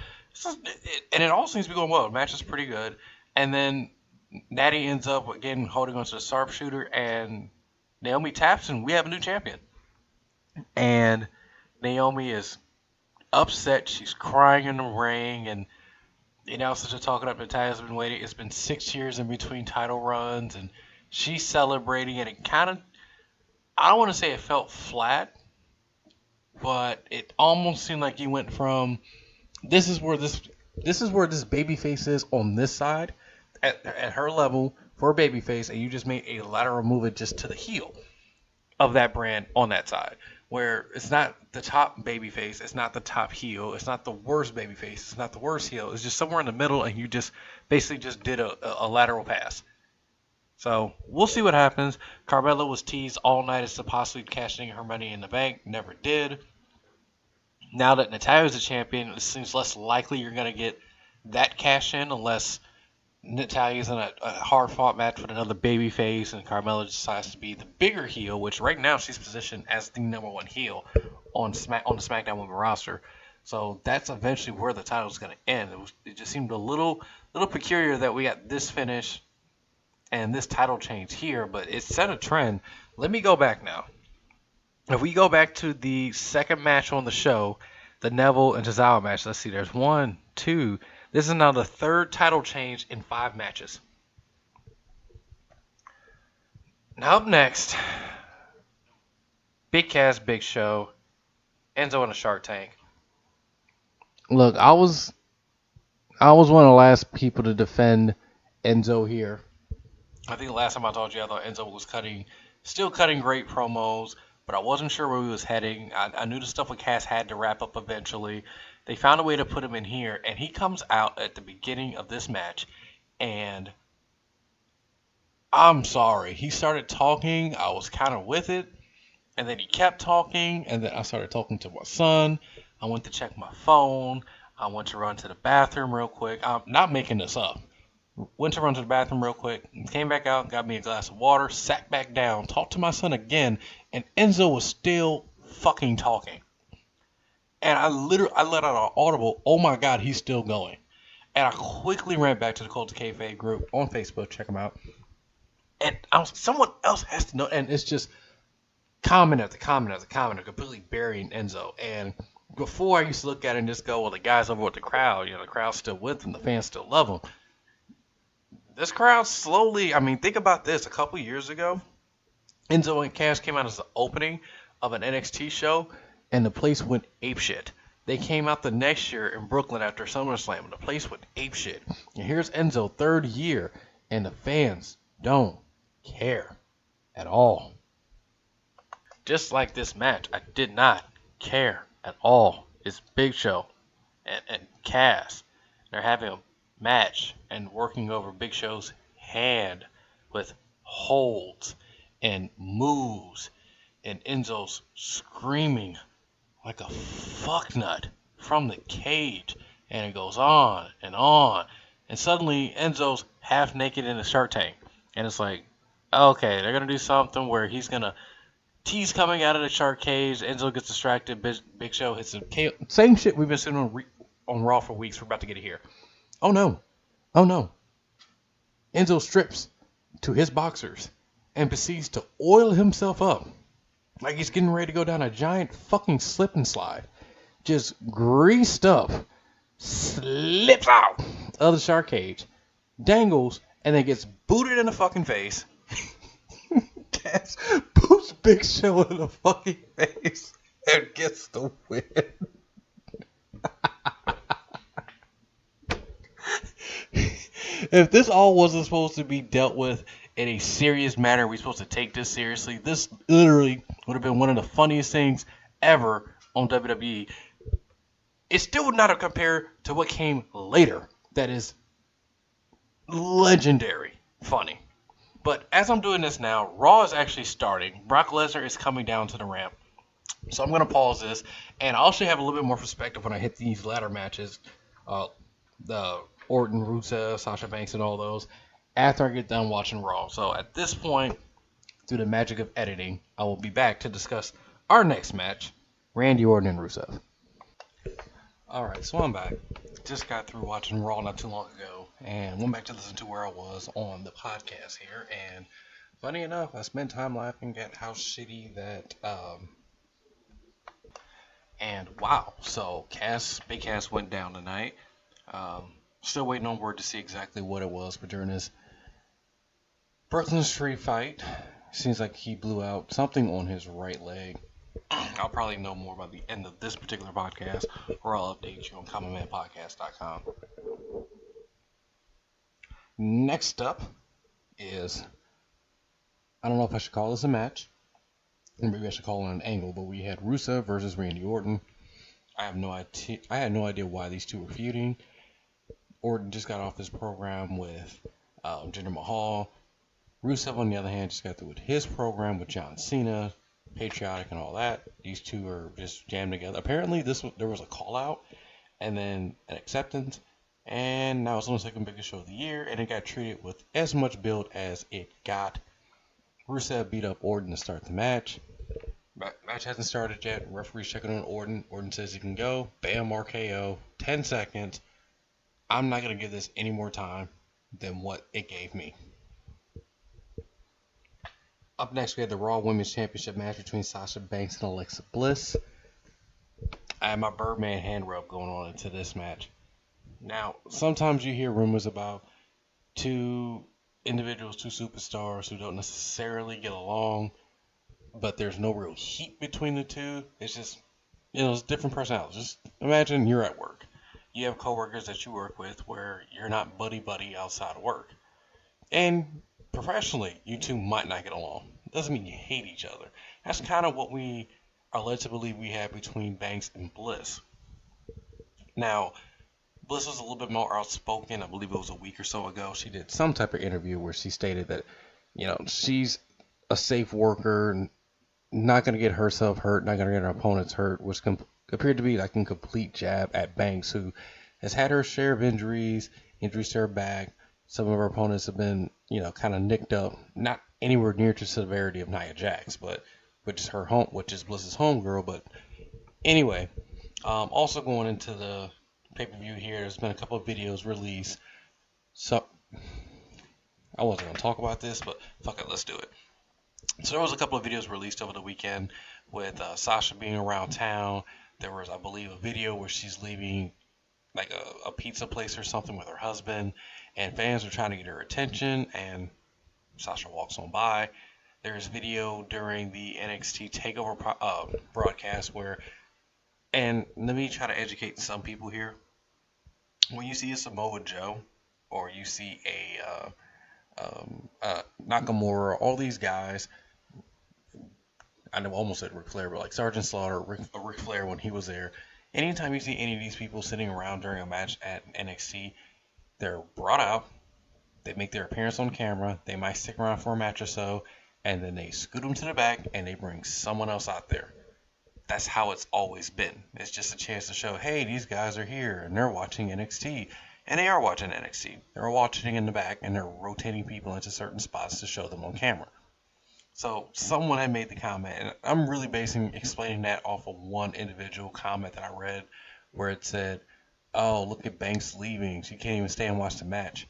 And it all seems to be going well. The match is pretty good. And then Natty ends up, again, holding onto the sharpshooter, and Naomi taps, and we have a new champion. And Naomi is upset. She's crying in the ring, and the announcers are talking up. Natalya's been waiting. It's been 6 years in between title runs, and she's celebrating, and it kind of, I don't want to say it felt flat, but it almost seemed like you went from, this is where this babyface is on this side, at her level for a babyface, and you just made a lateral move just to the heel of that brand on that side, where it's not the top babyface, it's not the top heel, it's not the worst babyface, it's not the worst heel, it's just somewhere in the middle, and you just basically just did a lateral pass. So we'll see what happens. Carmella was teased all night as to possibly cashing her Money in the Bank. Never did. Now that Natalya's a champion, it seems less likely you're going to get that cash in unless Natalya's in a hard-fought match with another babyface and Carmella decides to be the bigger heel, which right now she's positioned as the number one heel on the SmackDown Women roster. So that's eventually where the title's going to end. It just seemed a little peculiar that we got this finish and this title change here, but it set a trend. Let me go back now. If we go back to the second match on the show, the Neville and Tozawa match, let's see, there's 1, 2. This is now the third title change in 5 matches. Now up next, Big Cass, Big Show, Enzo in a Shark Tank. Look, I was one of the last people to defend Enzo here. I think the last time I told you, I thought Enzo was still cutting great promos, but I wasn't sure where he was heading. I knew the stuff with Cass had to wrap up eventually. They found a way to put him in here, and he comes out at the beginning of this match, and I'm sorry. He started talking. I was kind of with it, and then he kept talking, and then I started talking to my son. I went to check my phone. I went to run to the bathroom real quick. I'm not making this up. Went to run to the bathroom real quick, came back out, got me a glass of water, sat back down, talked to my son again, and Enzo was still fucking talking. And I let out an audible, oh my God, he's still going. And I quickly ran back to the Cult of Kayfabe group on Facebook, check them out. And someone else has to know, and it's just comment after comment after comment, completely burying Enzo. And before I used to look at it and just go, well, the guy's over with the crowd, the crowd's still with him, the fans still love him. This crowd slowly, think about this. A couple years ago, Enzo and Cass came out as the opening of an NXT show, and the place went apeshit. They came out the next year in Brooklyn after Summerslam, and the place went apeshit. And here's Enzo, third year, and the fans don't care at all. Just like this match, I did not care at all. It's Big Show and Cass. They're having a match and working over Big Show's hand with holds and moves, and Enzo's screaming like a fucknut from the cage, and it goes on, and suddenly Enzo's half naked in a Shark Tank, and it's like, okay, they're gonna do something where he's gonna T's coming out of the shark cage. Enzo gets distracted. Big Show hits him. Same shit we've been seeing on Raw for weeks. We're about to get it here. Oh no. Oh no. Enzo strips to his boxers and proceeds to oil himself up like he's getting ready to go down a giant fucking slip and slide. Just greased up. Slips out of the shark cage. Dangles and then gets booted in the fucking face. Cass boots Big Show in the fucking face and gets the win. If this all wasn't supposed to be dealt with in a serious manner, we're supposed to take this seriously, this literally would have been one of the funniest things ever on WWE. It still would not have compared to what came later. That is legendary funny. But as I'm doing this now, Raw is actually starting. Brock Lesnar is coming down to the ramp. So I'm going to pause this, and I'll actually have a little bit more perspective when I hit these ladder matches. The Orton, Rusev, Sasha Banks, and all those after I get done watching Raw. So at this point, through the magic of editing, I will be back to discuss our next match, Randy Orton and Rusev. Alright, so I'm back. Just got through watching Raw not too long ago and went back to listen to where I was on the podcast here. And funny enough, I spent time laughing at how shitty that and wow, so Big Cass went down tonight. Still waiting on word to see exactly what it was, but during this Brooklyn Street fight, seems like he blew out something on his right leg. I'll probably know more by the end of this particular podcast, or I'll update you on commonmanpodcast.com. Next up is, I don't know if I should call this a match, or maybe I should call it an angle, but we had Rusev versus Randy Orton. I had no idea why these two were feuding. Orton just got off his program with Jinder Mahal. Rusev, on the other hand, just got through with his program with John Cena, Patriotic and all that. These two are just jammed together. Apparently, there was a call out and then an acceptance, and now it's on the second biggest show of the year, and it got treated with as much build as it got. Rusev beat up Orton to start the match. Match hasn't started yet. Referee's checking on Orton. Orton says he can go. Bam, RKO. 10 seconds. I'm not going to give this any more time than what it gave me. Up next, we had the Raw Women's Championship match between Sasha Banks and Alexa Bliss. I had my Birdman hand rub going on into this match. Now, sometimes you hear rumors about two individuals, two superstars who don't necessarily get along, but there's no real heat between the two. It's just, it's different personalities. Just imagine you're at work. You have coworkers that you work with where you're not buddy-buddy outside of work. And professionally, you two might not get along. Doesn't mean you hate each other. That's kind of what we are led to believe we have between Banks and Bliss. Now, Bliss was a little bit more outspoken. I believe it was a week or so ago. She did some type of interview where she stated that, she's a safe worker, not going to get herself hurt, not going to get her opponents hurt, which appeared to be like a complete jab at Banks, who has had her share of injuries to her back. Some of her opponents have been, kind of nicked up, not anywhere near to severity of Nia Jax, but which is Bliss's homegirl. But anyway, also going into the pay-per-view here, there's been a couple of videos released. So I wasn't going to talk about this, but fuck it, let's do it. So there was a couple of videos released over the weekend with Sasha being around town. There was, I believe, a video where she's leaving like a pizza place or something with her husband, and fans are trying to get her attention, and Sasha walks on by. There's video during the NXT TakeOver broadcast where, and let me try to educate some people here. When you see a Samoa Joe, or you see a Nakamura, all these guys, I almost said Ric Flair, but like Sergeant Slaughter, Ric Flair when he was there. Anytime you see any of these people sitting around during a match at NXT, they're brought out, they make their appearance on camera, they might stick around for a match or so, and then they scoot them to the back and they bring someone else out there. That's how it's always been. It's just a chance to show, hey, these guys are here and they're watching NXT. And they are watching NXT. They're watching in the back and they're rotating people into certain spots to show them on camera. So someone had made the comment, and I'm really explaining that off of one individual comment that I read, where it said, "Oh, look at Banks leaving. She can't even stay and watch the match."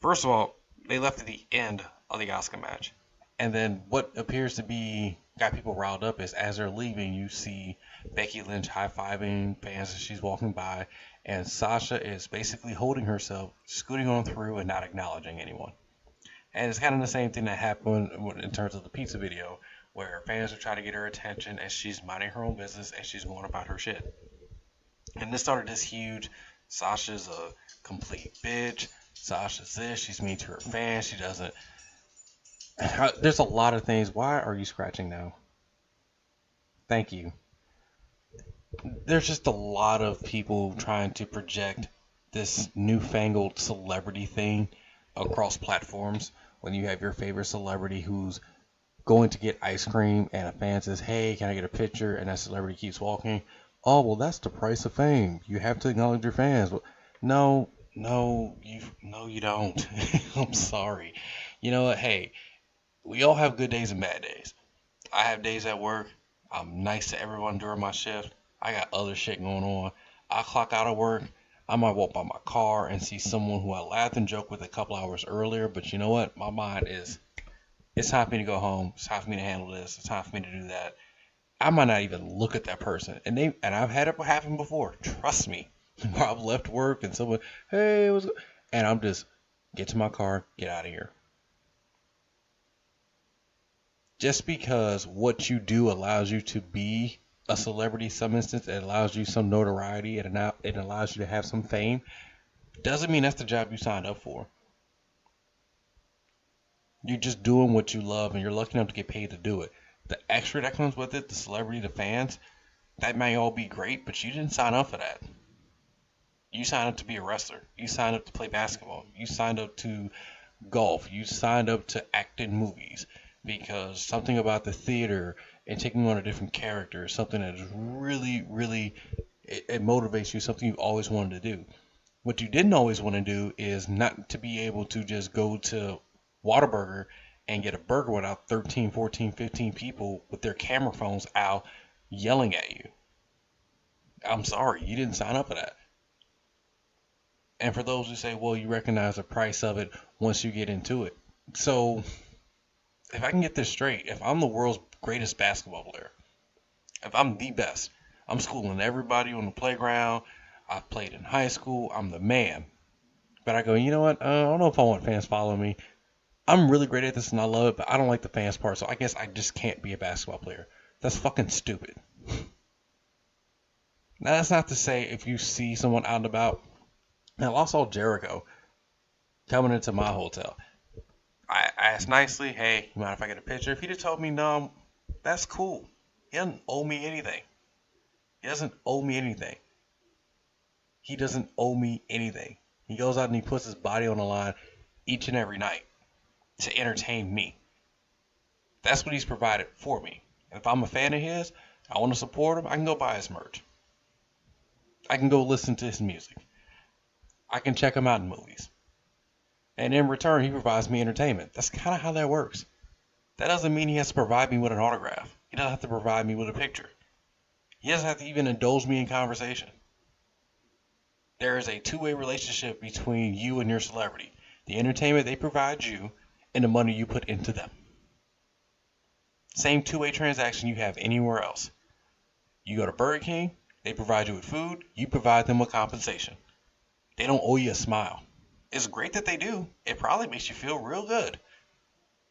First of all, they left at the end of the Asuka match, and then what appears to be got people riled up is as they're leaving, you see Becky Lynch high-fiving fans as she's walking by, and Sasha is basically holding herself, scooting on through, and not acknowledging anyone. And it's kind of the same thing that happened in terms of the pizza video, where fans are trying to get her attention and she's minding her own business and she's going about her shit. And this started this huge, Sasha's a complete bitch, Sasha's this, she's mean to her fans, she doesn't. There's a lot of things. Why are you scratching now? Thank you. There's just a lot of people trying to project this newfangled celebrity thing across platforms. When you have your favorite celebrity who's going to get ice cream and a fan says, "Hey, can I get a picture?" and that celebrity keeps walking. Oh, well, that's the price of fame. You have to acknowledge your fans. Well, no, you don't. I'm sorry. You know what? Hey, we all have good days and bad days. I have days at work. I'm nice to everyone during my shift. I got other shit going on. I clock out of work. I might walk by my car and see someone who I laughed and joked with a couple hours earlier, but you know what? My mind is, it's time for me to go home. It's time for me to handle this. It's time for me to do that. I might not even look at that person. And I've had it happen before. Trust me. Where I've left work and someone, "Hey, what's good?" And I'm just, get to my car, get out of here. Just because what you do allows you to be a celebrity, some instance, it allows you some notoriety, it allows you to have some fame, doesn't mean that's the job you signed up for. You're just doing what you love, and you're lucky enough to get paid to do it. The extra that comes with it, the celebrity, the fans, that may all be great, but you didn't sign up for that. You signed up to be a wrestler. You signed up to play basketball. You signed up to golf. You signed up to act in movies. Because something about the theater and taking on a different character is something that is really, really, it motivates you, something you've always wanted to do. What you didn't always want to do is not to be able to just go to Whataburger and get a burger without 13, 14, 15 people with their camera phones out yelling at you. I'm sorry, you didn't sign up for that. And for those who say, well, you recognize the price of it once you get into it. So, if I can get this straight, if I'm the world's greatest basketball player, if I'm the best, I'm schooling everybody on the playground, I've played in high school, I'm the man. But I go, you know what, I don't know if I want fans following me. I'm really great at this and I love it, but I don't like the fans part, so I guess I just can't be a basketball player. That's fucking stupid. Now, that's not to say if you see someone out and about. Now, I saw Jericho coming into my hotel. I asked nicely, "Hey, you mind if I get a picture?" If he'd have told me no, that's cool. He doesn't owe me anything. He doesn't owe me anything. He doesn't owe me anything. He goes out and he puts his body on the line each and every night to entertain me. That's what he's provided for me. And if I'm a fan of his, I want to support him, I can go buy his merch. I can go listen to his music. I can check him out in movies. And in return, he provides me entertainment. That's kind of how that works. That doesn't mean he has to provide me with an autograph. He doesn't have to provide me with a picture. He doesn't have to even indulge me in conversation. There is a two-way relationship between you and your celebrity. The entertainment they provide you and the money you put into them. Same two-way transaction you have anywhere else. You go to Burger King, they provide you with food, you provide them with compensation. They don't owe you a smile. It's great that they do. It probably makes you feel real good.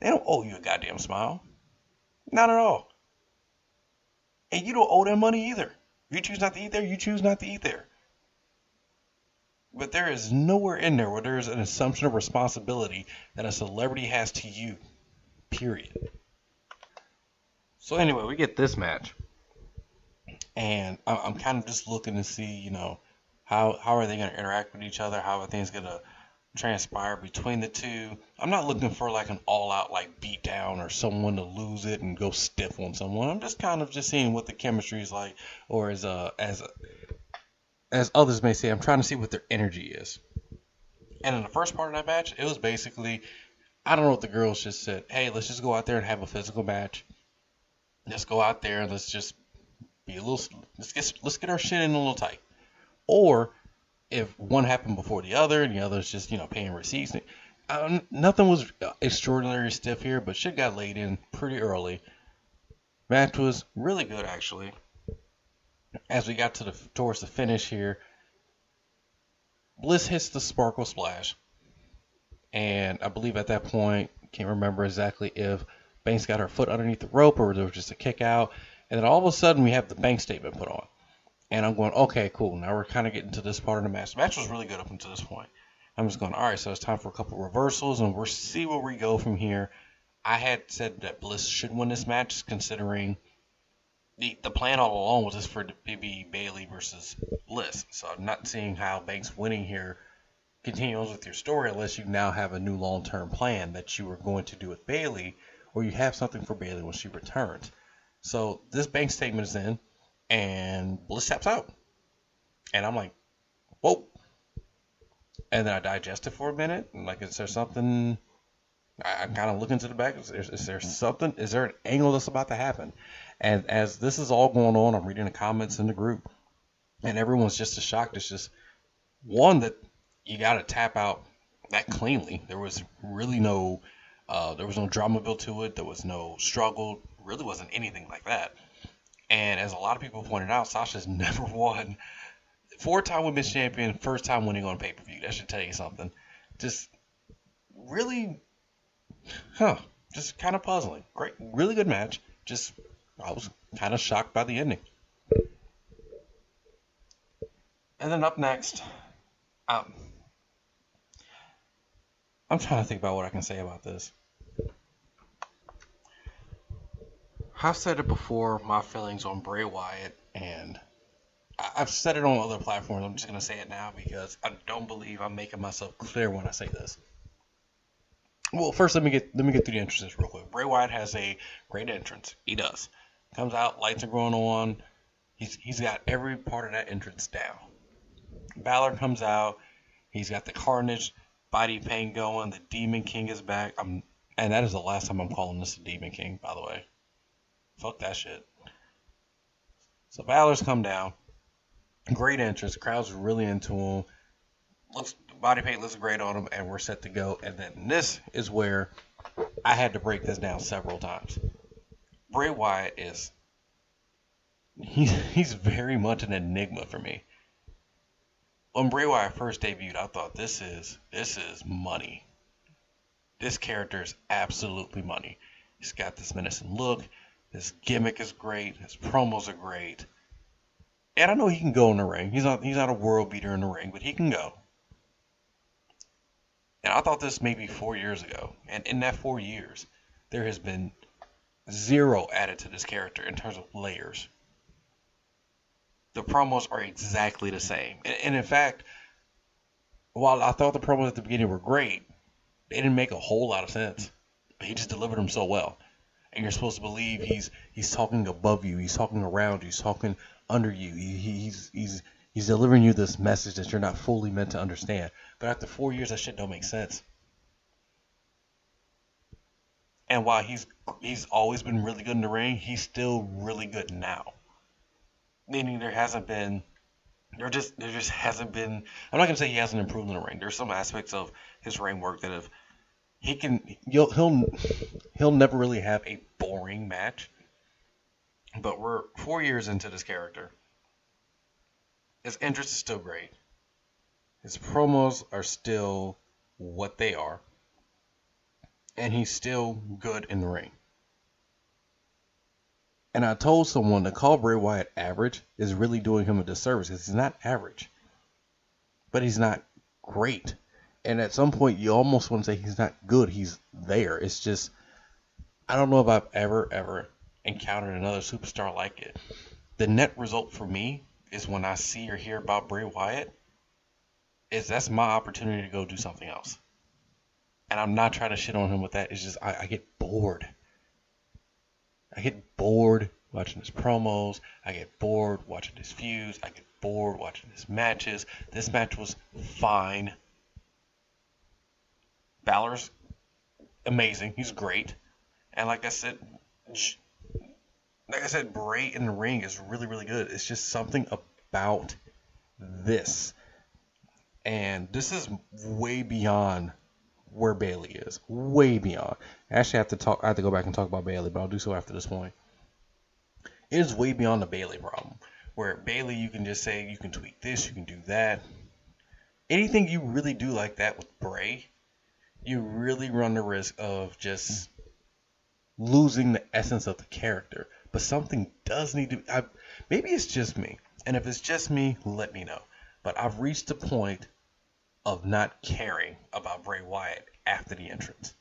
They don't owe you a goddamn smile. Not at all. And you don't owe them money either. If you choose not to eat there, you choose not to eat there. But there is nowhere in there where there is an assumption of responsibility that a celebrity has to you. Period. So anyway, we get this match. And I'm kind of just looking to see, how are they going to interact with each other? How are things going to transpire between the two? I'm not looking for like an all-out like beat down or someone to lose it and go stiff on someone. I'm just kind of just seeing what the chemistry is like, or as others may say, I'm trying to see what their energy is. And in the first part of that match, it was basically I don't know if the girls just said, hey, let's just go out there and have a physical match. Let's go out there and let's just be a little, let's get our shit in a little tight. Or if one happened before the other and the other's just, paying receipts. Nothing was extraordinarily stiff here, but shit got laid in pretty early. Match was really good, actually. As we got towards the finish here, Bliss hits the Sparkle Splash. And I believe at that point, can't remember exactly if Banks got her foot underneath the rope or there was just a kick out. And then all of a sudden, we have the bank statement put on. And I'm going, okay, cool. Now we're kind of getting to this part of the match. The match was really good up until this point. I'm just going, all right, so it's time for a couple reversals, and we'll see where we go from here. I had said that Bliss should win this match, considering the plan all along was just for it to be Bayley versus Bliss. So I'm not seeing how Banks winning here continues with your story unless you now have a new long-term plan that you were going to do with Bayley, or you have something for Bayley when she returns. So this bank statement is in, and Bliss taps out. And I'm like, whoa. And then I digest it for a minute. And like, is there something? I'm kind of looking to the back. Is there something? Is there an angle that's about to happen? And as this is all going on, I'm reading the comments in the group, and everyone's just as shocked. It's just one that you got to tap out that cleanly. There was really no drama built to it. There was no struggle. Really wasn't anything like that. And as a lot of people pointed out, Sasha's never won. 4-time women's champion, first time winning on pay-per-view. That should tell you something. Just really, just kind of puzzling. Great, really good match. I was kind of shocked by the ending. And then up next, I'm trying to think about what I can say about this. I've said it before, my feelings on Bray Wyatt, and I've said it on other platforms. I'm just going to say it now because I don't believe I'm making myself clear when I say this. Well, first, let me get through the entrances real quick. Bray Wyatt has a great entrance. He does. Comes out, lights are going on. He's got every part of that entrance down. Balor comes out. He's got the Carnage body paint going. The Demon King is back. And that is the last time I'm calling this the Demon King, by the way. Fuck that shit. So Balor's come down. Great entrance. The crowd's really into him. Body paint looks great on him, and we're set to go. And then this is where I had to break this down several times. Bray Wyatt he's very much an enigma for me. When Bray Wyatt first debuted, I thought this is money. This character is absolutely money. He's got this menacing look. His gimmick is great. His promos are great. And I know he can go in the ring. He's not a world beater in the ring, but he can go. And I thought this maybe 4 years ago. And in that 4 years, there has been zero added to this character in terms of layers. The promos are exactly the same. And in fact, while I thought the promos at the beginning were great, they didn't make a whole lot of sense. But he just delivered them so well. And you're supposed to believe he's talking above you, he's talking around you, he's talking under you. He's delivering you this message that you're not fully meant to understand. But after 4 years, that shit don't make sense. And while he's always been really good in the ring, he's still really good now. Meaning there just hasn't been. I'm not gonna say he hasn't improved in the ring. There's some aspects of his ring work that have. He'll never really have a boring match. But we're 4 years into this character. His entrance is still great. His promos are still what they are. And he's still good in the ring. And I told someone to call Bray Wyatt average is really doing him a disservice because he's not average. But he's not great. And at some point, you almost want to say he's not good. He's there. It's just, I don't know if I've ever encountered another superstar like it. The net result for me is when I see or hear about Bray Wyatt, is that's my opportunity to go do something else. And I'm not trying to shit on him with that. It's just, I get bored. I get bored watching his promos. I get bored watching his feuds. I get bored watching his matches. This match was fine. Balor's amazing. He's great. And like I said, Bray in the ring is really, really good. It's just something about this. And this is way beyond where Bayley is. Way beyond. Actually, I have to go back and talk about Bayley, but I'll do so after this point. It is way beyond the Bayley problem. Where Bayley, you can just say, you can tweak this, you can do that. Anything you really do like that with Bray, you really run the risk of just losing the essence of the character. But something does need to... maybe it's just me. And if it's just me, let me know. But I've reached the point of not caring about Bray Wyatt after the entrance.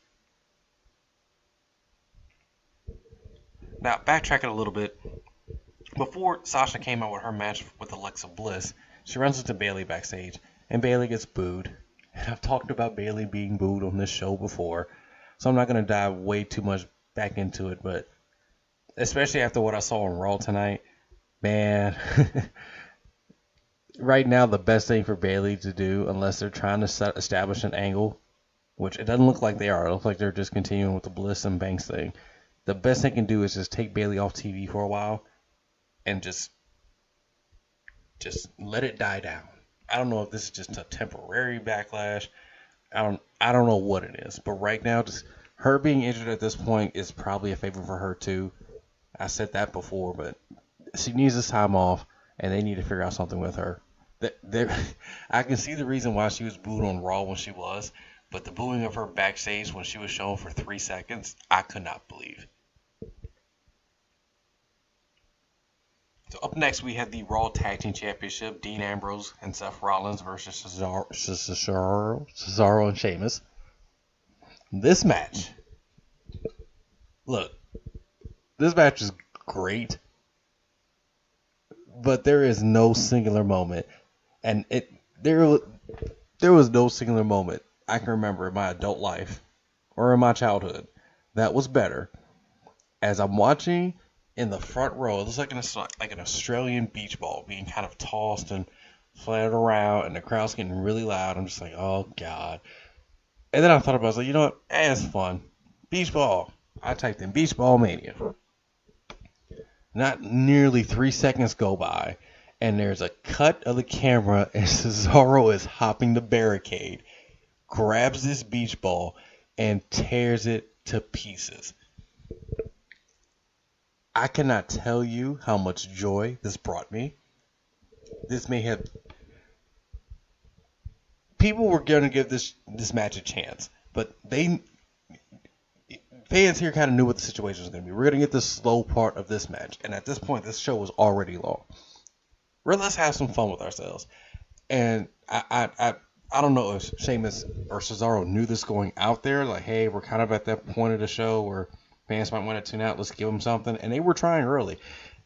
Now, backtracking a little bit. Before Sasha came out with her match with Alexa Bliss, she runs into Bayley backstage, and Bayley gets booed. And I've talked about Bayley being booed on this show before, so I'm not going to dive way too much back into it, but especially after what I saw on Raw tonight, man, right now the best thing for Bayley to do, unless they're trying to establish an angle, which it doesn't look like they are, it looks like they're just continuing with the Bliss and Banks thing, the best they can do is just take Bayley off TV for a while and just let it die down. I don't know if this is just a temporary backlash. I don't know what it is, but right now, just her being injured at this point is probably a favor for her too. I said that before, but she needs this time off, and they need to figure out something with her. I can see the reason why she was booed on Raw when she was, but the booing of her backstage when she was shown for 3 seconds, I could not believe. So up next, we have the Raw Tag Team Championship, Dean Ambrose and Seth Rollins versus Cesaro and Sheamus. This match, look, this match is great, but there is no singular moment, and there was no singular moment I can remember in my adult life or in my childhood that was better. As I'm watching in the front row, it looks like an Australian beach ball being kind of tossed and flattened around, and the crowd's getting really loud. I'm just like, oh god. And then I thought about it, I was like, you know what? It's fun. Beach ball. I typed in beach ball mania. Not nearly 3 seconds go by, and there's a cut of the camera, and Cesaro is hopping the barricade, grabs this beach ball, and tears it to pieces. I cannot tell you how much joy this brought me. This may have... People were going to give this match a chance, but fans here kind of knew what the situation was going to be. We're going to get the slow part of this match, and at this point, this show was already long. Let's have some fun with ourselves. And I don't know if Sheamus or Cesaro knew this going out there, like, hey, we're kind of at that point of the show where fans might want to tune out, let's give them something, and they were trying early.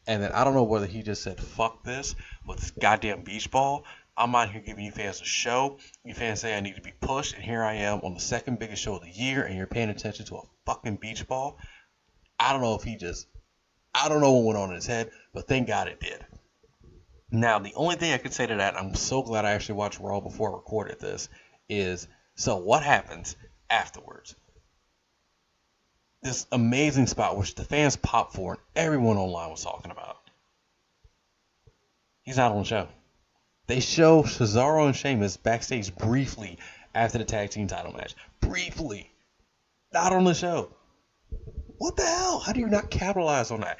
And then I don't know whether he just said, fuck this, with this goddamn beach ball. I'm out here giving you fans a show. You fans say I need to be pushed, and here I am on the second biggest show of the year, and you're paying attention to a fucking beach ball. I don't know what went on in his head, but thank God it did. Now, the only thing I could say to that, I'm so glad I actually watched Raw before I recorded this, is, so what happens afterwards? This amazing spot, which the fans popped for, and everyone online was talking about. He's not on the show. They show Cesaro and Sheamus backstage briefly after the tag team title match. Briefly. Not on the show. What the hell? How do you not capitalize on that?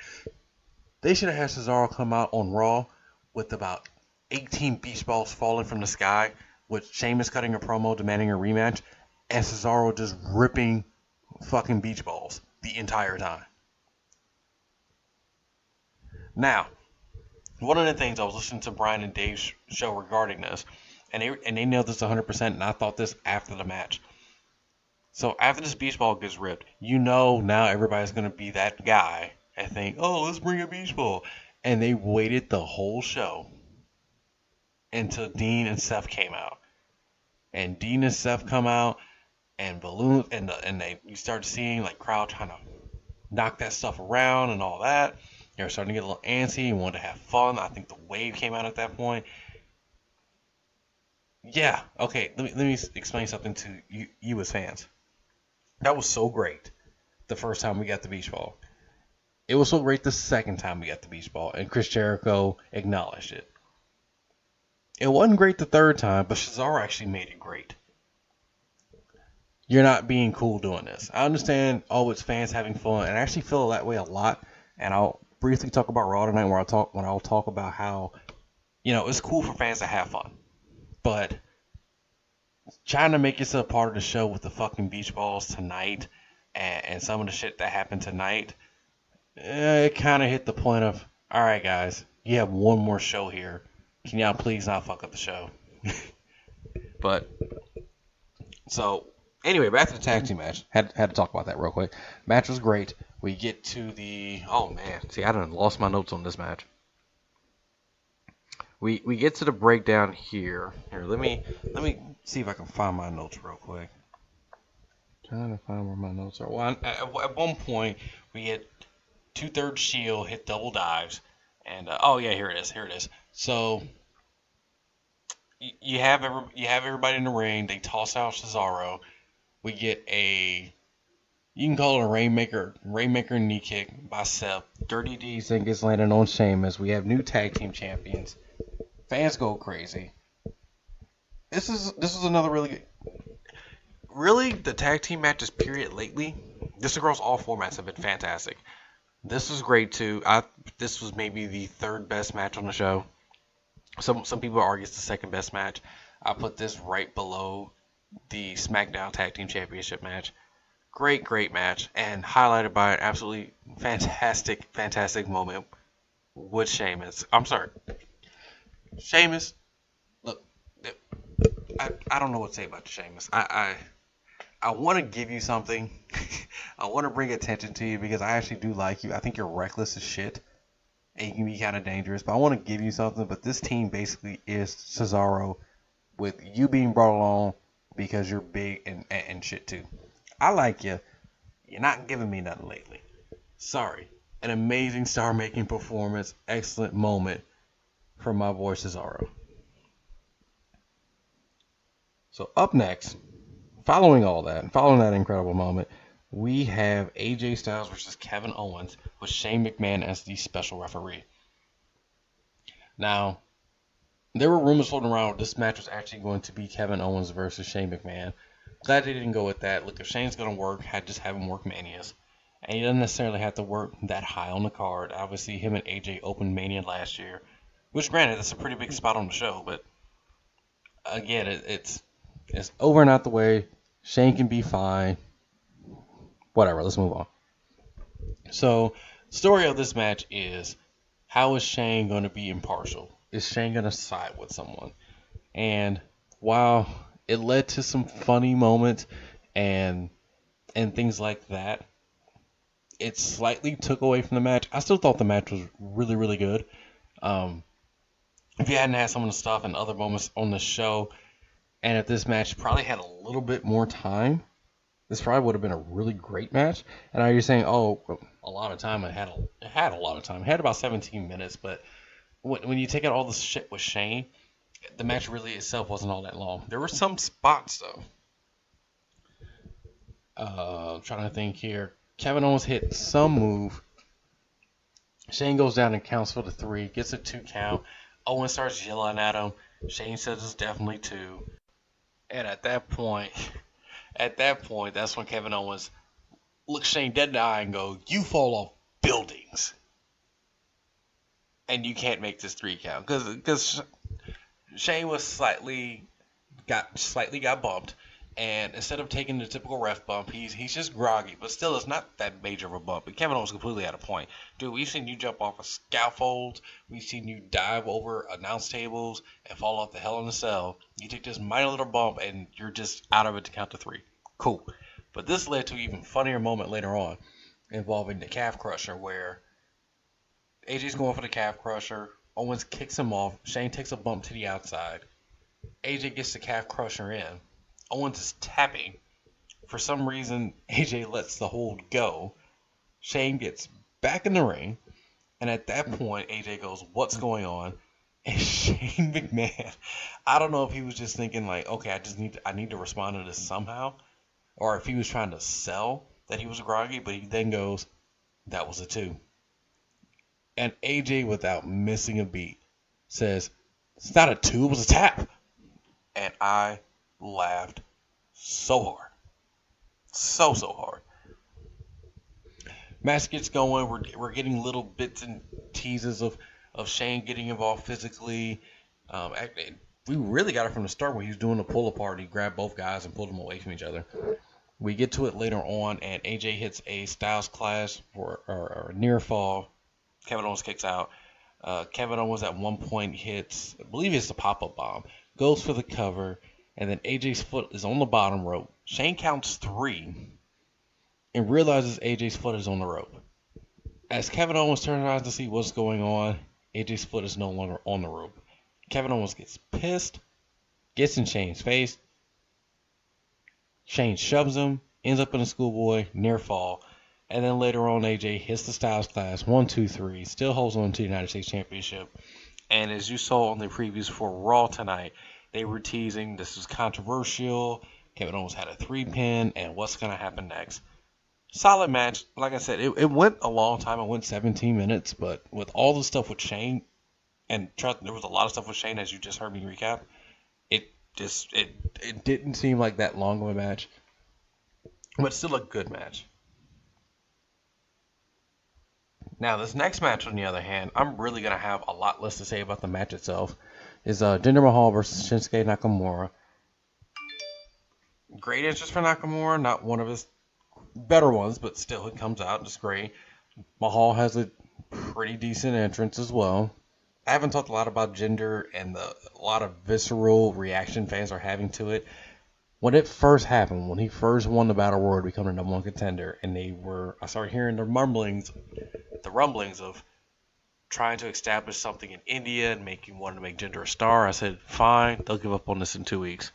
They should have had Cesaro come out on Raw with about 18 beach balls falling from the sky, with Sheamus cutting a promo demanding a rematch, and Cesaro just ripping fucking beach balls the entire time. Now, one of the things I was listening to Brian and Dave's show regarding this, and they nailed this 100%, and I thought this after the match. So after this beach ball gets ripped, now everybody's going to be that guy and think, oh, let's bring a beach ball. And they waited the whole show until Dean and Seth came out. And Dean and Seth come out, and balloons, and you start seeing like crowd trying to knock that stuff around and all that. They're starting to get a little antsy and wanted to have fun. I think the wave came out at that point. Yeah, okay, let me explain something to you as fans. That was so great the first time we got the beach ball. It was so great the second time we got the beach ball, and Chris Jericho acknowledged it. It wasn't great the third time, but Cesaro actually made it great. You're not being cool doing this. I understand all it's fans having fun, and I actually feel that way a lot. And I'll briefly talk about Raw tonight, where I'll talk about how, it's cool for fans to have fun, but trying to make yourself part of the show with the fucking beach balls tonight, and some of the shit that happened tonight, it kind of hit the point of, all right, guys, you have one more show here. Can y'all please not fuck up the show? But so. Anyway, back to the tag team match. Had to talk about that real quick. Match was great. We get to the... Oh, man. See, I done lost my notes on this match. We get to the breakdown here. Here, let me see if I can find my notes real quick. Trying to find where my notes are. Well, at one point, we get 2/3 Shield, hit double dives. And, oh, yeah, here it is. So... You have everybody in the ring. They toss out Cesaro. We get you can call it a Rainmaker knee kick by Seth. Dirty Deeds then gets landed on Sheamus. We have new tag team champions. Fans go crazy. This is another really good. Really, the tag team matches period lately, this across all formats have been fantastic. This was great too. This was maybe the third best match on the show. Some people argue it's the second best match. I put this right below the SmackDown Tag Team Championship match. Great match, and highlighted by an absolutely fantastic moment with Sheamus. I'm sorry. Sheamus, look, I don't know what to say about Sheamus. I want to give you something. I want to bring attention to you because I actually do like you. I think you're reckless as shit, and you can be kind of dangerous, but I want to give you something. But this team basically is Cesaro with you being brought along because you're big and shit too. I like you. You're not giving me nothing lately. Sorry. An amazing star-making performance. Excellent moment from my boy Cesaro. So up next, following that incredible moment, we have AJ Styles versus Kevin Owens with Shane McMahon as the special referee. Now, there were rumors floating around this match was actually going to be Kevin Owens versus Shane McMahon. Glad they didn't go with that. Look, if Shane's going to work, just have him work Manias. And he doesn't necessarily have to work that high on the card. Obviously, him and AJ opened Mania last year. Which, granted, that's a pretty big spot on the show. But, again, it's over and out the way. Shane can be fine. Whatever, let's move on. So, story of this match is, how is Shane going to be impartial? Is Shane going to side with someone? And while it led to some funny moments and things like that, it slightly took away from the match. I still thought the match was really, really good. If you hadn't had some of the stuff and other moments on the show, and if this match probably had a little bit more time, this probably would have been a really great match. And now you're saying, oh, a lot of time. It had a lot of time. It had about 17 minutes, but when you take out all the shit with Shane, the match really itself wasn't all that long. There were some spots, though. I'm trying to think here. Kevin Owens hit some move. Shane goes down and counts for the 3. Gets a 2 count. Owens starts yelling at him. Shane says it's definitely 2. And at that point, that's when Kevin Owens looks Shane dead in the eye and goes, "You fall off buildings. And you can't make this 3 count." Because Shane was slightly got bumped, and instead of taking the typical ref bump, he's just groggy, but still it's not that major of a bump. And Kevin Owens completely at a point. Dude, we've seen you jump off of scaffolds, we've seen you dive over announce tables and fall off the Hell in a Cell. You take this minor little bump and you're just out of it to count to 3. Cool. But this led to an even funnier moment later on involving the calf crusher, where AJ's going for the calf crusher. Owens kicks him off. Shane takes a bump to the outside. AJ gets the calf crusher in. Owens is tapping. For some reason, AJ lets the hold go. Shane gets back in the ring. And at that point, AJ goes, "What's going on?" And Shane McMahon, I don't know if he was just thinking like, okay, I need to respond to this somehow. or if he was trying to sell that he was groggy, but he then goes, that was a 2. And AJ, without missing a beat, says, it's not a 2, it was a tap. And I laughed so hard. So hard. Match gets going. We're getting little bits and teases of Shane getting involved physically. We really got it from the start when he was doing the pull apart. He grabbed both guys and pulled them away from each other. We get to it later on, and AJ hits a Styles Clash or a near fall. Kevin Owens kicks out. Kevin Owens at one point hits, I believe it's a pop-up bomb, goes for the cover, and then AJ's foot is on the bottom rope. Shane counts 3 and realizes AJ's foot is on the rope. As Kevin Owens turns around to see what's going on, AJ's foot is no longer on the rope. Kevin Owens gets pissed, gets in Shane's face. Shane shoves him, ends up in a schoolboy, near fall. And then later on, AJ hits the Styles Clash, 1, 2, 3, still holds on to the United States Championship. And as you saw on the previews for Raw tonight, they were teasing this is controversial. Kevin Owens had a 3-pin, and what's going to happen next? Solid match. Like I said, it went a long time. It went 17 minutes, but with all the stuff with Shane, and trust, there was a lot of stuff with Shane, as you just heard me recap, it didn't seem like that long of a match, but still a good match. Now, this next match, on the other hand, I'm really going to have a lot less to say about the match itself. Is Jinder Mahal versus Shinsuke Nakamura. Great interest for Nakamura, not one of his better ones, but still it comes out just great. Mahal has a pretty decent entrance as well. I haven't talked a lot about Jinder and a lot of visceral reaction fans are having to it. When it first happened, when he first won the Battle Royal to become the #1 contender, and I started hearing the rumblings of trying to establish something in India and wanting to make Jinder a star, I said, fine, they'll give up on this in 2 weeks.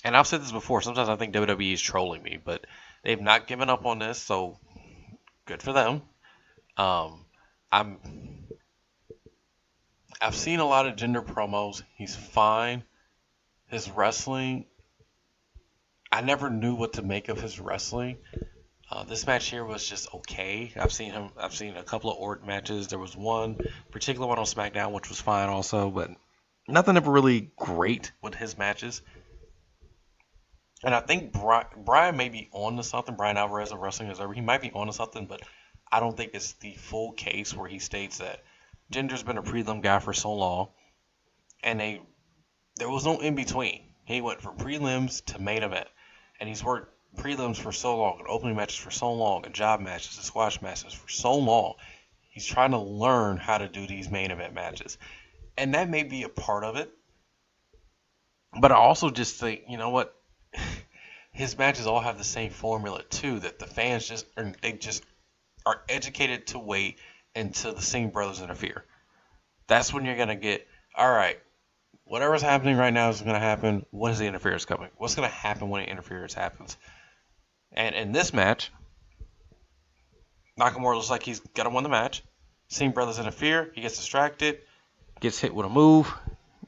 And I've said this before, sometimes I think WWE is trolling me, but they've not given up on this, so good for them. I've seen a lot of Jinder promos. He's fine. His wrestling, I never knew what to make of his wrestling. This match here was just okay. I've seen a couple of Orton matches. There was one particular one on SmackDown which was fine also, but nothing ever really great with his matches. And I think Brian may be on to something. Brian Alvarez of Wrestling Observer, he might be on to something, but I don't think it's the full case where he states that Jinder's been a prelim guy for so long, and there was no in between. He went from prelims to main event, and he's worked prelims for so long, and opening matches for so long, and job matches and squash matches for so long. He's trying to learn how to do these main event matches, and that may be a part of it. But I also just think, you know what? His matches all have the same formula too, that the fans just are educated to wait until the Singh brothers interfere. That's when you're gonna get, all right, whatever's happening right now is going to happen. When is the interference coming? What's going to happen when the interference happens? And in this match, Nakamura looks like he's going to win the match. Singh brothers interfere. He gets distracted, gets hit with a move,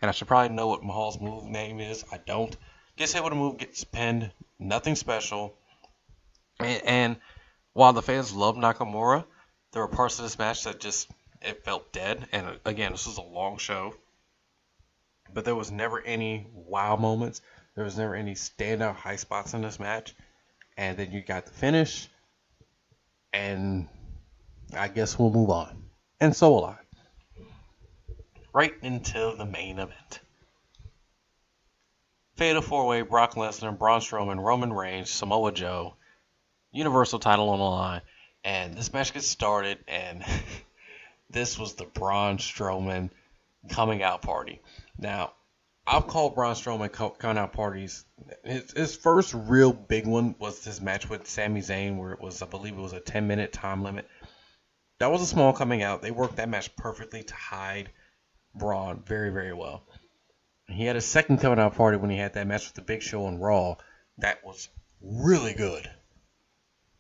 and I should probably know what Mahal's move name is. I don't. Gets hit with a move, gets pinned. Nothing special. And while the fans love Nakamura, there were parts of this match that just, it felt dead. And again, this was a long show. But there was never any wow moments. There was never any standout high spots in this match. And then you got the finish. And I guess we'll move on. And so will I. Right into the main event. Fatal 4-Way, Brock Lesnar, Braun Strowman, Roman Reigns, Samoa Joe. Universal title on the line. And this match gets started. And this was the Braun Strowman coming out party. Now, I've called Braun Strowman coming out parties. His first real big one was his match with Sami Zayn, where I believe it was a 10-minute time limit. That was a small coming out. They worked that match perfectly to hide Braun very, very well. He had a second coming out party when he had that match with the Big Show on Raw. That was really good.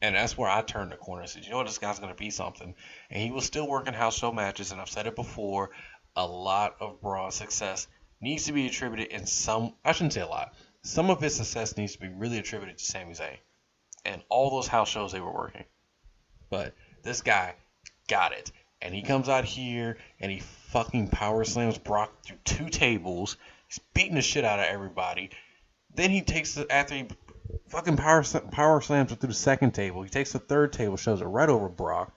And that's where I turned the corner and said, you know what, this guy's going to be something. And he was still working house show matches, and I've said it before, a lot of Braun's success needs to be attributed in some, I shouldn't say a lot, some of his success needs to be really attributed to Sami Zayn and all those house shows they were working. But this guy got it. And he comes out here and he fucking power slams Brock through 2 tables. He's beating the shit out of everybody. Then he takes it after he fucking power slams it through the 2nd table. He takes the 3rd table, shoves it right over Brock.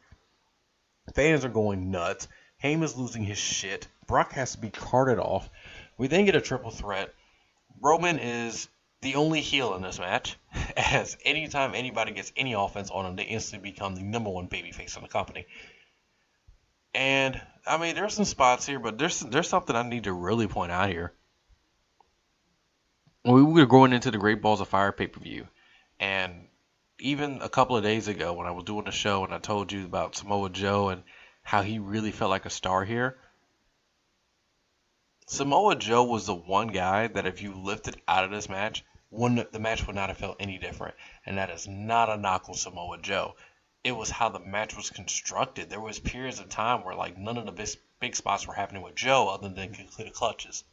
Fans are going nuts. Heyman's losing his shit. Brock has to be carted off. We then get a triple threat. Roman is the only heel in this match, as anytime anybody gets any offense on him, they instantly become the number 1 babyface in the company. And, I mean, there's some spots here, but there's something I need to really point out here. We were going into the Great Balls of Fire pay-per-view, and even a couple of days ago when I was doing the show and I told you about Samoa Joe and how he really felt like a star here, Samoa Joe was the one guy that if you lifted out of this match, the match would not have felt any different. And that is not a knock on Samoa Joe. It was how the match was constructed. There was periods of time where like none of the big spots were happening with Joe other than the clutches.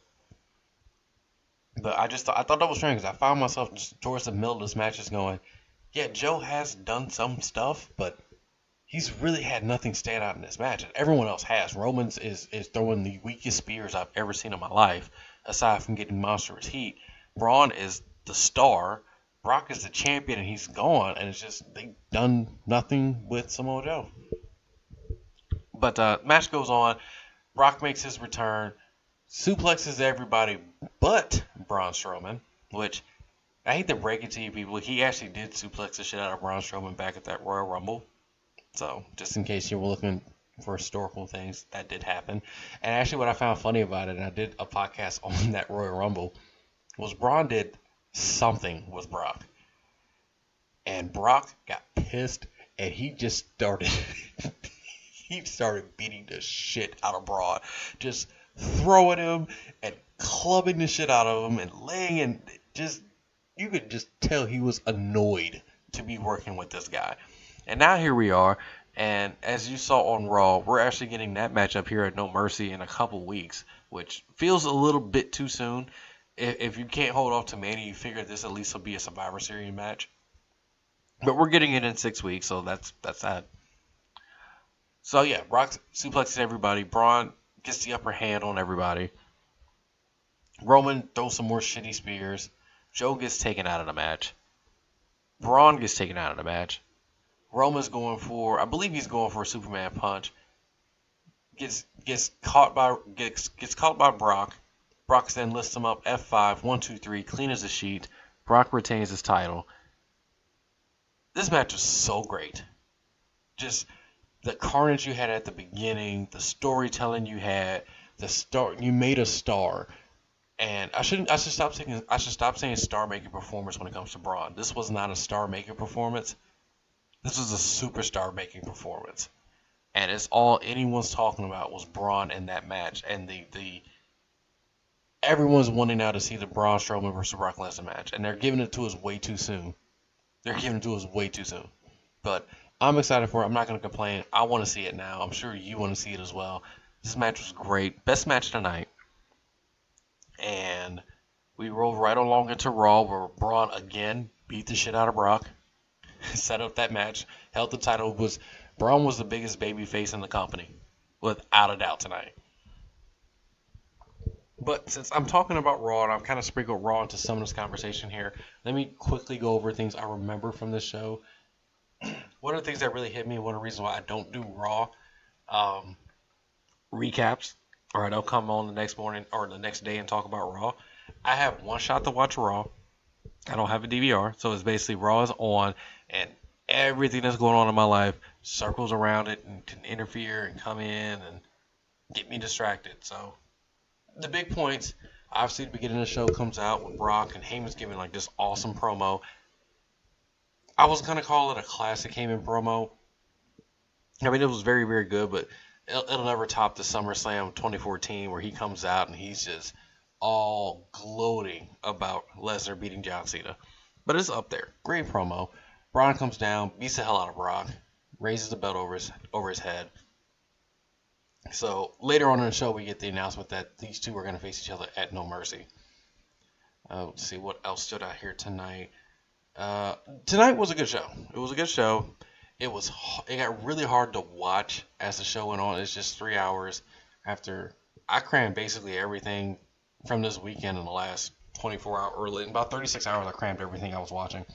But I thought that was strange because I found myself just towards the middle of this match just going, yeah, Joe has done some stuff, but he's really had nothing stand out in this match. And everyone else has. Roman's is throwing the weakest spears I've ever seen in my life, aside from getting monstrous heat. Braun is the star. Brock is the champion, and he's gone. And it's just, they've done nothing with Samoa Joe. But match goes on. Brock makes his return. Suplexes everybody but Braun Strowman, which I hate to break it to you people. He actually did suplex the shit out of Braun Strowman back at that Royal Rumble. So, just in case you were looking for historical things, that did happen. And actually what I found funny about it, and I did a podcast on that Royal Rumble, was Braun did something with Brock. And Brock got pissed, and he just started, beating the shit out of Braun. Just throwing him and clubbing the shit out of him and laying in, you could just tell he was annoyed to be working with this guy. And now here we are, and as you saw on Raw, we're actually getting that matchup here at No Mercy in a couple weeks, which feels a little bit too soon. If you can't hold off to Mania, you figure this at least will be a Survivor Series match. But we're getting it in 6 weeks, so that's that. So yeah, Brock suplexes everybody. Braun gets the upper hand on everybody. Roman throws some more shitty spears. Joe gets taken out of the match. Braun gets taken out of the match. Roman's going for, I believe he's going for a Superman punch. Gets caught by Brock. Brock then lifts him up F5, 1, 2, 3, clean as a sheet. Brock retains his title. This match was so great. Just the carnage you had at the beginning, the storytelling you had, you made a star. And I should stop saying star-making performance when it comes to Braun. This was not a star-making performance. This was a superstar-making performance. And it's all anyone's talking about was Braun in that match. And everyone's wanting now to see the Braun Strowman versus Brock Lesnar match. And they're giving it to us way too soon. But I'm excited for it. I'm not going to complain. I want to see it now. I'm sure you want to see it as well. This match was great. Best match tonight. And we rolled right along into Raw where Braun again beat the shit out of Brock. Set up that match. Held the title. Braun was the biggest babyface in the company. Without a doubt tonight. But since I'm talking about Raw and I've kind of sprinkled Raw into some of this conversation here, let me quickly go over things I remember from this show. One of the things that really hit me, one of the reasons why I don't do Raw recaps, or I don't come on the next morning or the next day and talk about Raw. I have one shot to watch Raw. I don't have a DVR, so it's basically Raw is on, and everything that's going on in my life circles around it and can interfere and come in and get me distracted. So the big points, obviously the beginning of the show comes out with Brock and Heyman's giving like this awesome promo. I was going to call it a classic Heyman promo. I mean, it was very, very good, but it'll never top the SummerSlam 2014 where he comes out and he's just all gloating about Lesnar beating John Cena. But it's up there. Great promo. Braun comes down, beats the hell out of Brock, raises the belt over his head. So later on in the show, we get the announcement that these two are going to face each other at No Mercy. Let's see what else stood out here tonight. Tonight was a good show. It was a good show. It got really hard to watch as the show went on. It's just 3 hours after I crammed basically everything from this weekend in the last 24 hours, or in about 36 hours. I crammed everything I was watching.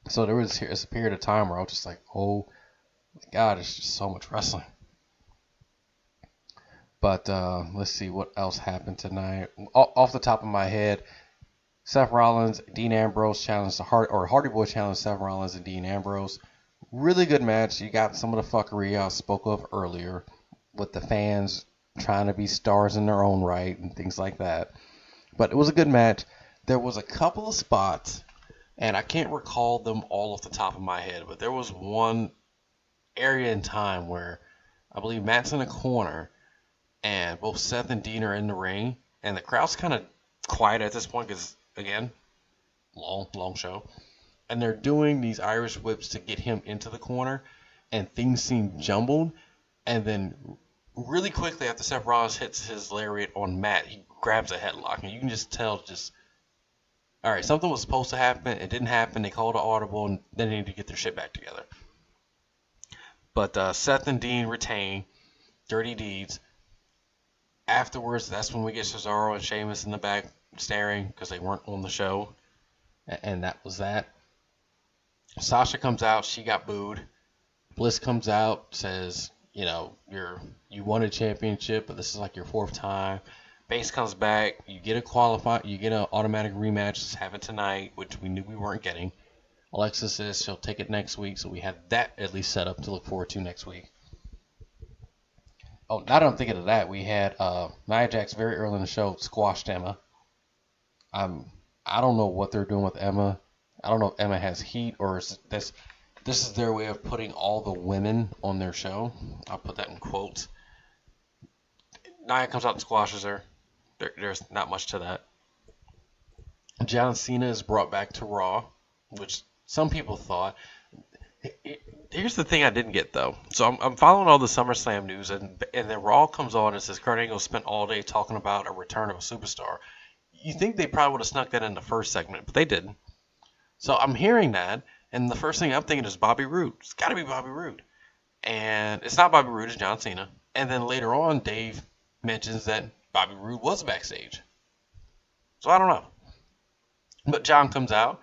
So there was a period of time where I was just like, oh my God, it's just so much wrestling. But let's see what else happened tonight. Off the top of my head, Seth Rollins, Dean Ambrose challenged Hardy Boy challenged Seth Rollins and Dean Ambrose. Really good match. You got some of the fuckery I spoke of earlier with the fans trying to be stars in their own right and things like that. But it was a good match. There was a couple of spots, and I can't recall them all off the top of my head, but there was one area in time where I believe Matt's in a corner, and both Seth and Dean are in the ring, and the crowd's kind of quiet at this point because, again, long show. And they're doing these Irish whips to get him into the corner, and things seem jumbled. And then really quickly after Seth Rollins hits his lariat on Matt, he grabs a headlock, and you can just tell all right, something was supposed to happen. It didn't happen. They called an audible, and then they need to get their shit back together. But Seth and Dean retain Dirty Deeds. Afterwards, that's when we get Cesaro and Sheamus in the back staring because they weren't on the show. And that was that. Sasha comes out. She got booed. Bliss comes out, says, you won a championship, but this is like your 4th time. Base comes back. You get an automatic rematch. Just have it tonight, which we knew we weren't getting. Alexa says she'll take it next week, so we have that at least set up to look forward to next week. Oh, now that I'm thinking of that, we had Nia Jax very early in the show squashed Emma. I don't know what they're doing with Emma. I don't know if Emma has heat or this is their way of putting all the women on their show. I'll put that in quotes. Nia comes out and squashes her. There's not much to that. John Cena is brought back to Raw, which some people thought. Here's the thing I didn't get, though. So I'm following all the SummerSlam news, and then Raw comes on and says Kurt Angle spent all day talking about a return of a superstar. You think they probably would have snuck that in the first segment, but they didn't. So I'm hearing that, and the first thing I'm thinking is Bobby Roode. It's got to be Bobby Roode. And it's not Bobby Roode, it's John Cena. And then later on, Dave mentions that Bobby Roode was backstage. So I don't know. But John comes out,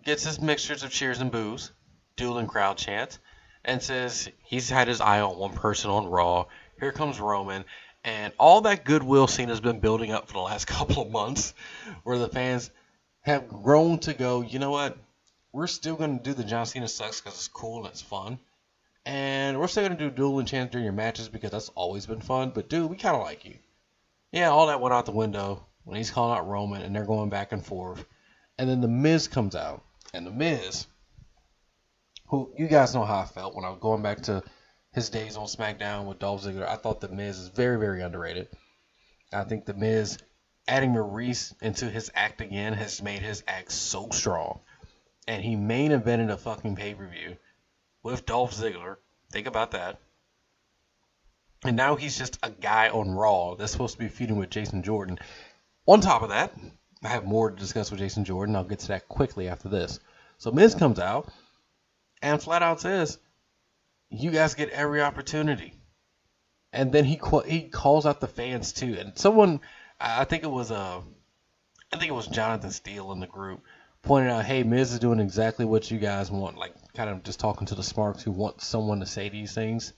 gets his mixtures of cheers and boos, dueling crowd chants, and says he's had his eye on one person on Raw. Here comes Roman. And all that goodwill Cena's been building up for the last couple of months, where the fans have grown to go, you know what? We're still going to do the John Cena sucks because it's cool and it's fun. And we're still going to do dueling chants during your matches because that's always been fun. But, dude, we kind of like you. Yeah, all that went out the window when he's calling out Roman and they're going back and forth. And then The Miz comes out. And The Miz, who you guys know how I felt when I was going back to his days on SmackDown with Dolph Ziggler. I thought The Miz is very, very underrated. I think The Miz adding Maurice into his act again has made his act so strong. And he main evented a fucking pay-per-view with Dolph Ziggler. Think about that. And now he's just a guy on Raw that's supposed to be feuding with Jason Jordan. On top of that, I have more to discuss with Jason Jordan. I'll get to that quickly after this. So Miz comes out and flat out says, you guys get every opportunity. And then he calls out the fans too. And someone, I think it was Jonathan Steele in the group, pointed out, hey, Miz is doing exactly what you guys want. Like, kind of just talking to the smarks who want someone to say these things.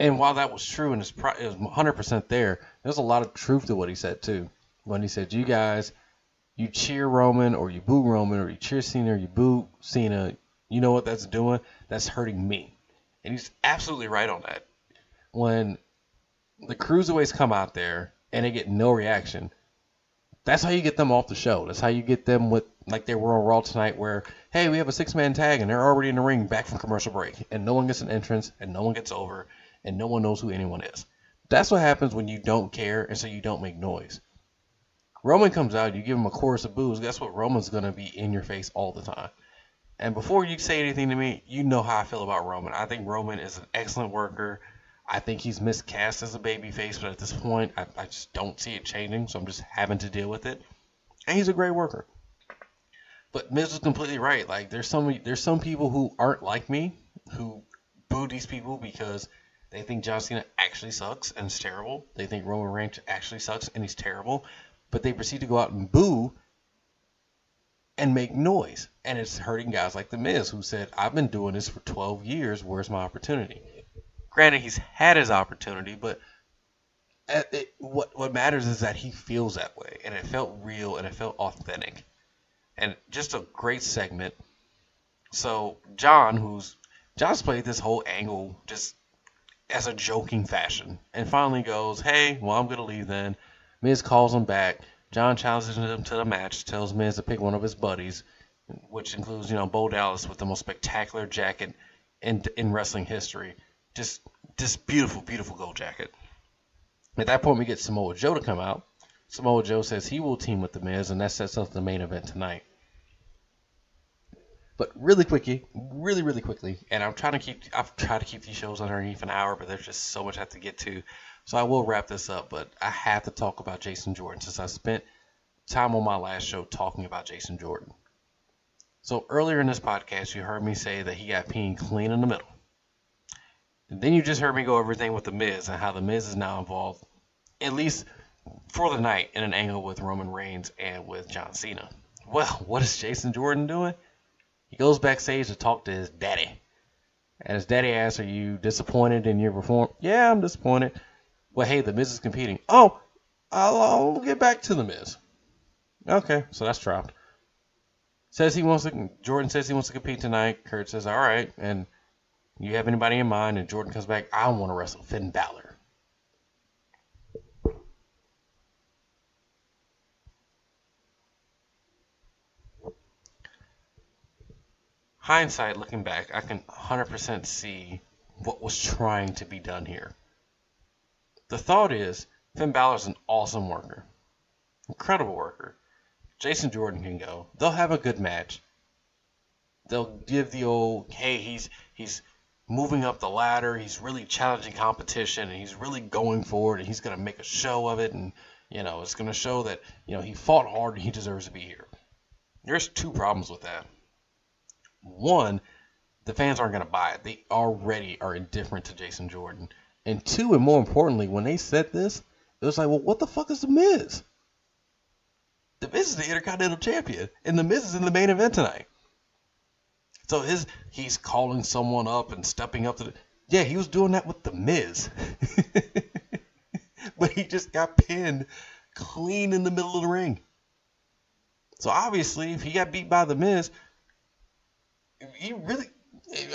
And while that was true and it was 100% there's a lot of truth to what he said too. When he said, you guys, you cheer Roman or you boo Roman or you cheer Cena or you boo Cena, you know what that's doing? That's hurting me. And he's absolutely right on that. When the cruiserweights come out there and they get no reaction, that's how you get them off the show. That's how you get them with, like they were on Raw tonight where, hey, we have a 6-man tag and they're already in the ring back from commercial break. And no one gets an entrance and no one gets over and no one knows who anyone is. That's what happens when you don't care and so you don't make noise. Roman comes out, you give him a chorus of boos. Guess what? Roman's going to be in your face all the time. And before you say anything to me, you know how I feel about Roman. I think Roman is an excellent worker. I think he's miscast as a babyface, but at this point, I just don't see it changing, so I'm just having to deal with it. And he's a great worker. But Miz was completely right. Like, there's some people who aren't like me, who boo these people because they think John Cena actually sucks and is terrible. They think Roman Reigns actually sucks and he's terrible. But they proceed to go out and boo and make noise. And it's hurting guys like The Miz, who said, I've been doing this for 12 years. Where's my opportunity? Granted, he's had his opportunity, but what matters is that he feels that way. And it felt real and it felt authentic. And just a great segment. So John's played this whole angle just as a joking fashion. And finally goes, hey, well, I'm going to leave then. Miz calls him back. John challenges him to the match, tells Miz to pick one of his buddies, which includes, Bo Dallas with the most spectacular jacket in wrestling history. Just beautiful, beautiful gold jacket. At that point, we get Samoa Joe to come out. Samoa Joe says he will team with The Miz, and that sets up the main event tonight. But really quickly, and I've tried to keep these shows underneath an hour, but there's just so much I have to get to. So I will wrap this up, but I have to talk about Jason Jordan since I spent time on my last show talking about Jason Jordan. So earlier in this podcast, you heard me say that he got peed clean in the middle. And then you just heard me go over everything with The Miz and how The Miz is now involved, at least for the night, in an angle with Roman Reigns and with John Cena. Well, what is Jason Jordan doing? He goes backstage to talk to his daddy. And his daddy asks, are you disappointed in your performance? Yeah, I'm disappointed. Well, hey, The Miz is competing. Oh, I'll get back to The Miz. Okay, so that's dropped. Jordan says he wants to compete tonight. Kurt says, all right. And you have anybody in mind? And Jordan comes back, I want to wrestle Finn Balor. Hindsight, looking back, I can 100% see what was trying to be done here. The thought is, Finn Balor's an awesome worker. Incredible worker. Jason Jordan can go. They'll have a good match. They'll give the old, hey, he's moving up the ladder, he's really challenging competition, and he's really going for it, and he's going to make a show of it, and, it's going to show that, he fought hard and he deserves to be here. There's two problems with that. One, the fans aren't going to buy it. They already are indifferent to Jason Jordan. And two, and more importantly, when they said this, it was like, well, what the fuck is The Miz? The Miz is the Intercontinental Champion, and The Miz is in the main event tonight. So he's calling someone up and stepping up to he was doing that with The Miz. But he just got pinned clean in the middle of the ring. So obviously, if he got beat by The Miz,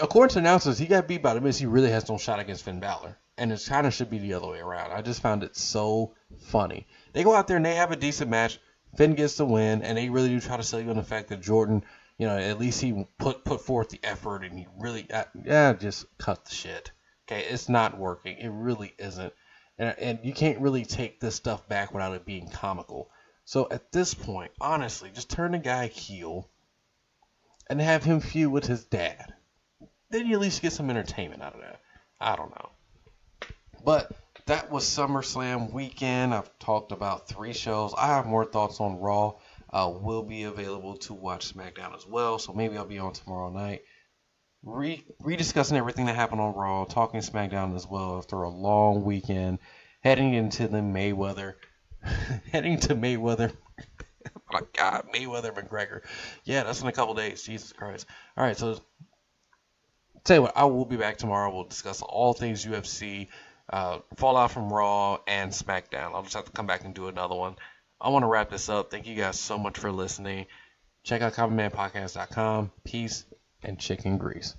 according to announcers, he got beat by The Miz. He really has no shot against Finn Balor. And it kind of should be the other way around. I just found it so funny. They go out there and they have a decent match. Finn gets the win, and they really do try to sell you on the fact that Jordan, at least he put forth the effort, and he really, just cut the shit. Okay, it's not working. It really isn't. And you can't really take this stuff back without it being comical. So at this point, honestly, just turn the guy heel and have him feud with his dad. Then you at least get some entertainment out of that. I don't know. But that was SummerSlam weekend. I've talked about 3 shows. I have more thoughts on Raw. Will be available to watch SmackDown as well. So maybe I'll be on tomorrow night. Rediscussing everything that happened on Raw. Talking SmackDown as well after a long weekend. Heading into the Mayweather. Oh my God, Mayweather McGregor. Yeah, that's in a couple days. Jesus Christ. All right, so tell you what, I will be back tomorrow. We'll discuss all things UFC, fallout from Raw and SmackDown. I'll just have to come back and do another one. I want to wrap this up. Thank you guys so much for listening. Check out commonmanpodcast.com. Peace and chicken grease.